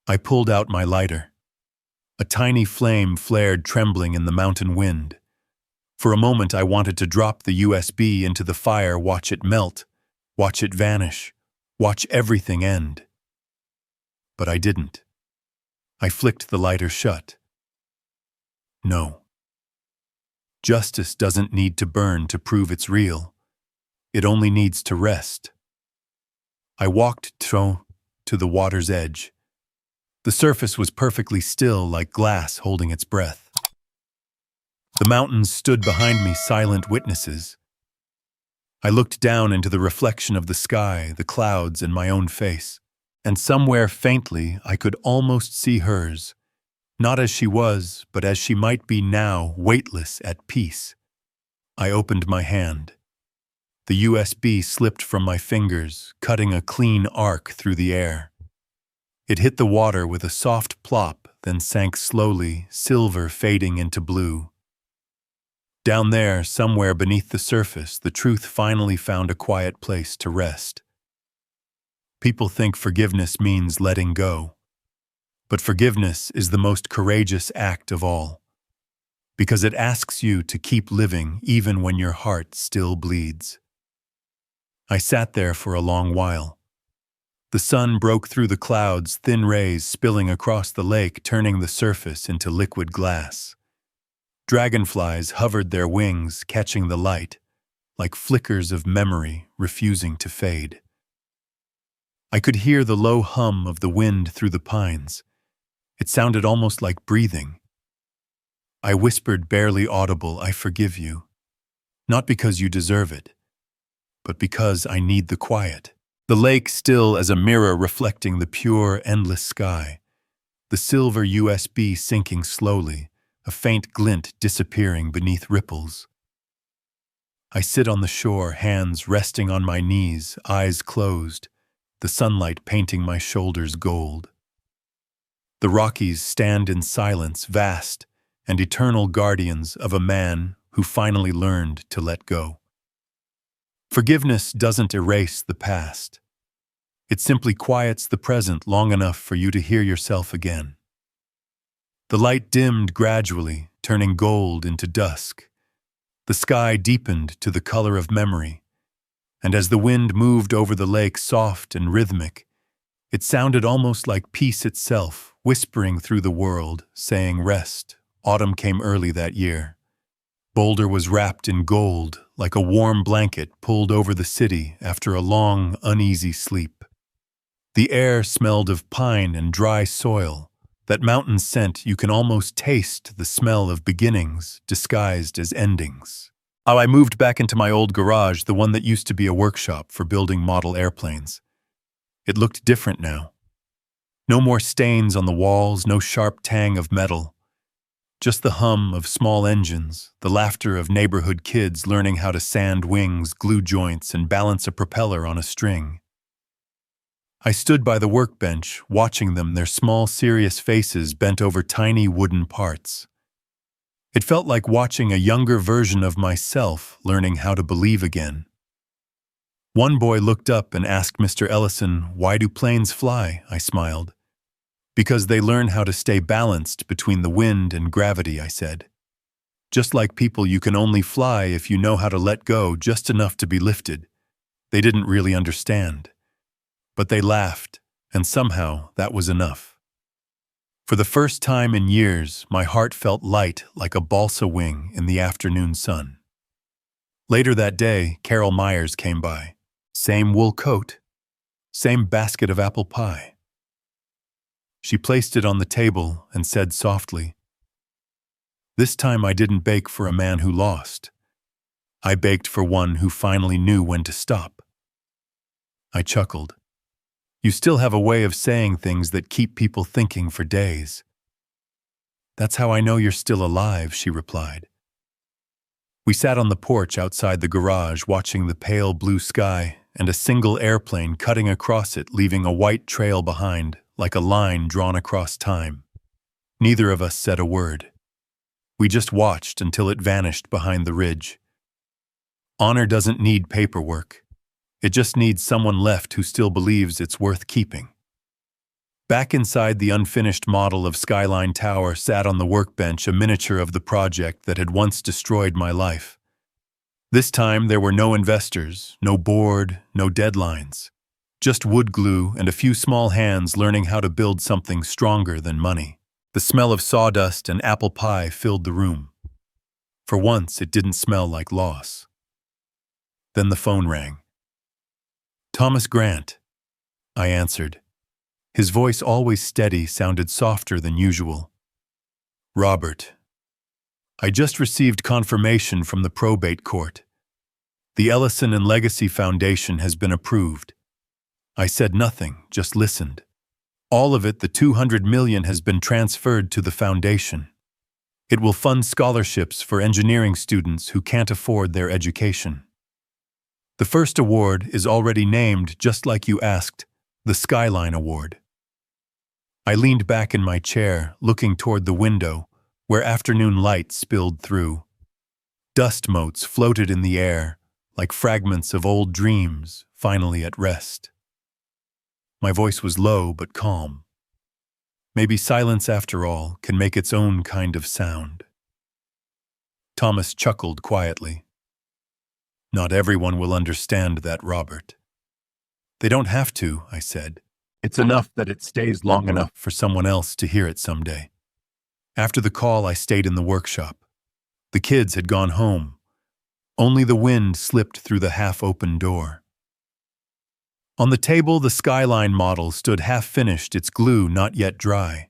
I pulled out my lighter. A tiny flame flared, trembling in the mountain wind. For a moment I wanted to drop the USB into the fire, watch it melt, watch it vanish, watch everything end. But I didn't. I flicked the lighter shut. No. Justice doesn't need to burn to prove it's real. It only needs to rest. I walked to the water's edge. The surface was perfectly still, like glass holding its breath. The mountains stood behind me, silent witnesses. I looked down into the reflection of the sky, the clouds, and my own face. And somewhere faintly I could almost see hers, not as she was, but as she might be now, weightless, at peace. I opened my hand. The USB slipped from my fingers, cutting a clean arc through the air. It hit the water with a soft plop, then sank slowly, silver fading into blue. Down there, somewhere beneath the surface, the truth finally found a quiet place to rest. People think forgiveness means letting go. But forgiveness is the most courageous act of all, because it asks you to keep living even when your heart still bleeds. I sat there for a long while. The sun broke through the clouds, thin rays spilling across the lake, turning the surface into liquid glass. Dragonflies hovered their wings, catching the light, like flickers of memory refusing to fade. I could hear the low hum of the wind through the pines. It sounded almost like breathing. I whispered, barely audible, "I forgive you. Not because you deserve it, but because I need the quiet." The lake still as a mirror reflecting the pure, endless sky. The silver USB sinking slowly, a faint glint disappearing beneath ripples. I sit on the shore, hands resting on my knees, eyes closed, the sunlight painting my shoulders gold. The Rockies stand in silence, vast and eternal guardians of a man who finally learned to let go. Forgiveness doesn't erase the past. It simply quiets the present long enough for you to hear yourself again. The light dimmed gradually, turning gold into dusk. The sky deepened to the color of memory, and as the wind moved over the lake, soft and rhythmic, it sounded almost like peace itself, whispering through the world, saying, "Rest." Autumn came early that year. Boulder was wrapped in gold, like a warm blanket pulled over the city after a long, uneasy sleep. The air smelled of pine and dry soil, that mountain scent you can almost taste, the smell of beginnings disguised as endings. I moved back into my old garage, the one that used to be a workshop for building model airplanes. It looked different now. No more stains on the walls, no sharp tang of metal. Just the hum of small engines, the laughter of neighborhood kids learning how to sand wings, glue joints, and balance a propeller on a string. I stood by the workbench, watching them, their small, serious faces bent over tiny wooden parts. It felt like watching a younger version of myself learning how to believe again. One boy looked up and asked Mr. Ellison, "Why do planes fly?" I smiled. "Because they learn how to stay balanced between the wind and gravity," I said. "Just like people, you can only fly if you know how to let go just enough to be lifted." They didn't really understand. But they laughed, and somehow that was enough. For the first time in years, my heart felt light like a balsa wing in the afternoon sun. Later that day, Carol Myers came by. Same wool coat, same basket of apple pie. She placed it on the table and said softly, "This time I didn't bake for a man who lost. I baked for one who finally knew when to stop." I chuckled. "You still have a way of saying things that keep people thinking for days." "That's how I know you're still alive," she replied. We sat on the porch outside the garage, watching the pale blue sky and a single airplane cutting across it, leaving a white trail behind, like a line drawn across time. Neither of us said a word. We just watched until it vanished behind the ridge. Honor doesn't need paperwork. It just needs someone left who still believes it's worth keeping. Back inside the unfinished model of Skyline Tower sat on the workbench a miniature of the project that had once destroyed my life. This time there were no investors, no board, no deadlines. Just wood glue and a few small hands learning how to build something stronger than money. The smell of sawdust and apple pie filled the room. For once, it didn't smell like loss. Then the phone rang. "Thomas Grant," I answered. His voice, always steady, sounded softer than usual. "Robert, I just received confirmation from the probate court. The Ellison and Legacy Foundation has been approved." I said nothing, just listened. All of it, the $200 million, has been transferred to the foundation. It will fund scholarships for engineering students who can't afford their education. The first award is already named, just like you asked, the Skyline Award. I leaned back in my chair, looking toward the window, where afternoon light spilled through. Dust motes floated in the air, like fragments of old dreams finally at rest. My voice was low but calm. Maybe silence, after all, can make its own kind of sound. Thomas chuckled quietly. "Not everyone will understand that, Robert." "They don't have to," I said. "It's enough that it stays long enough for someone else to hear it someday." After the call, I stayed in the workshop. The kids had gone home. Only the wind slipped through the half-open door. On the table, the Skyline model stood half-finished, its glue not yet dry.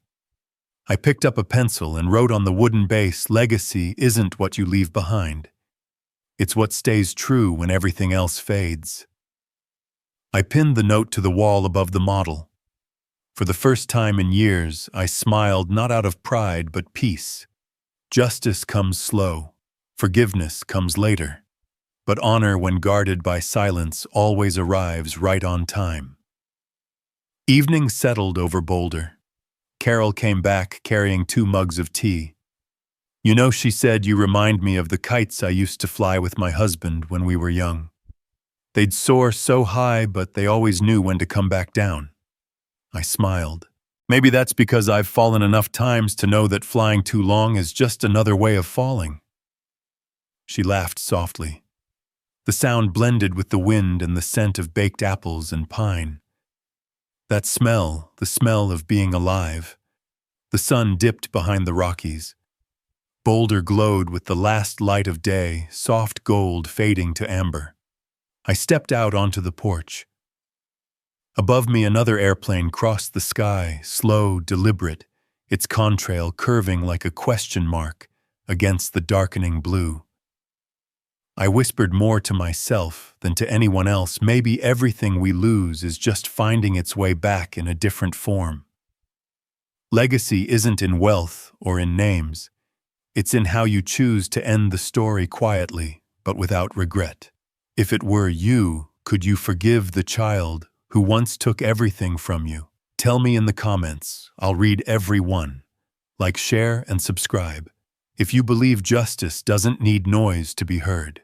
I picked up a pencil and wrote on the wooden base, "Legacy isn't what you leave behind. It's what stays true when everything else fades." I pinned the note to the wall above the model. For the first time in years, I smiled, not out of pride but peace. Justice comes slow. Forgiveness comes later. But honor, when guarded by silence, always arrives right on time. Evening settled over Boulder. Carol came back carrying 2 mugs of tea. "You know," she said, "you remind me of the kites I used to fly with my husband when we were young. They'd soar so high, but they always knew when to come back down." I smiled. "Maybe that's because I've fallen enough times to know that flying too long is just another way of falling." She laughed softly. The sound blended with the wind and the scent of baked apples and pine. That smell, the smell of being alive. The sun dipped behind the Rockies. Boulder glowed with the last light of day, soft gold fading to amber. I stepped out onto the porch. Above me, another airplane crossed the sky, slow, deliberate, its contrail curving like a question mark against the darkening blue. I whispered more to myself than to anyone else, maybe everything we lose is just finding its way back in a different form. Legacy isn't in wealth or in names. It's in how you choose to end the story quietly, but without regret. If it were you, could you forgive the child who once took everything from you? Tell me in the comments. I'll read every one. Like, share, and subscribe. If you believe justice doesn't need noise to be heard.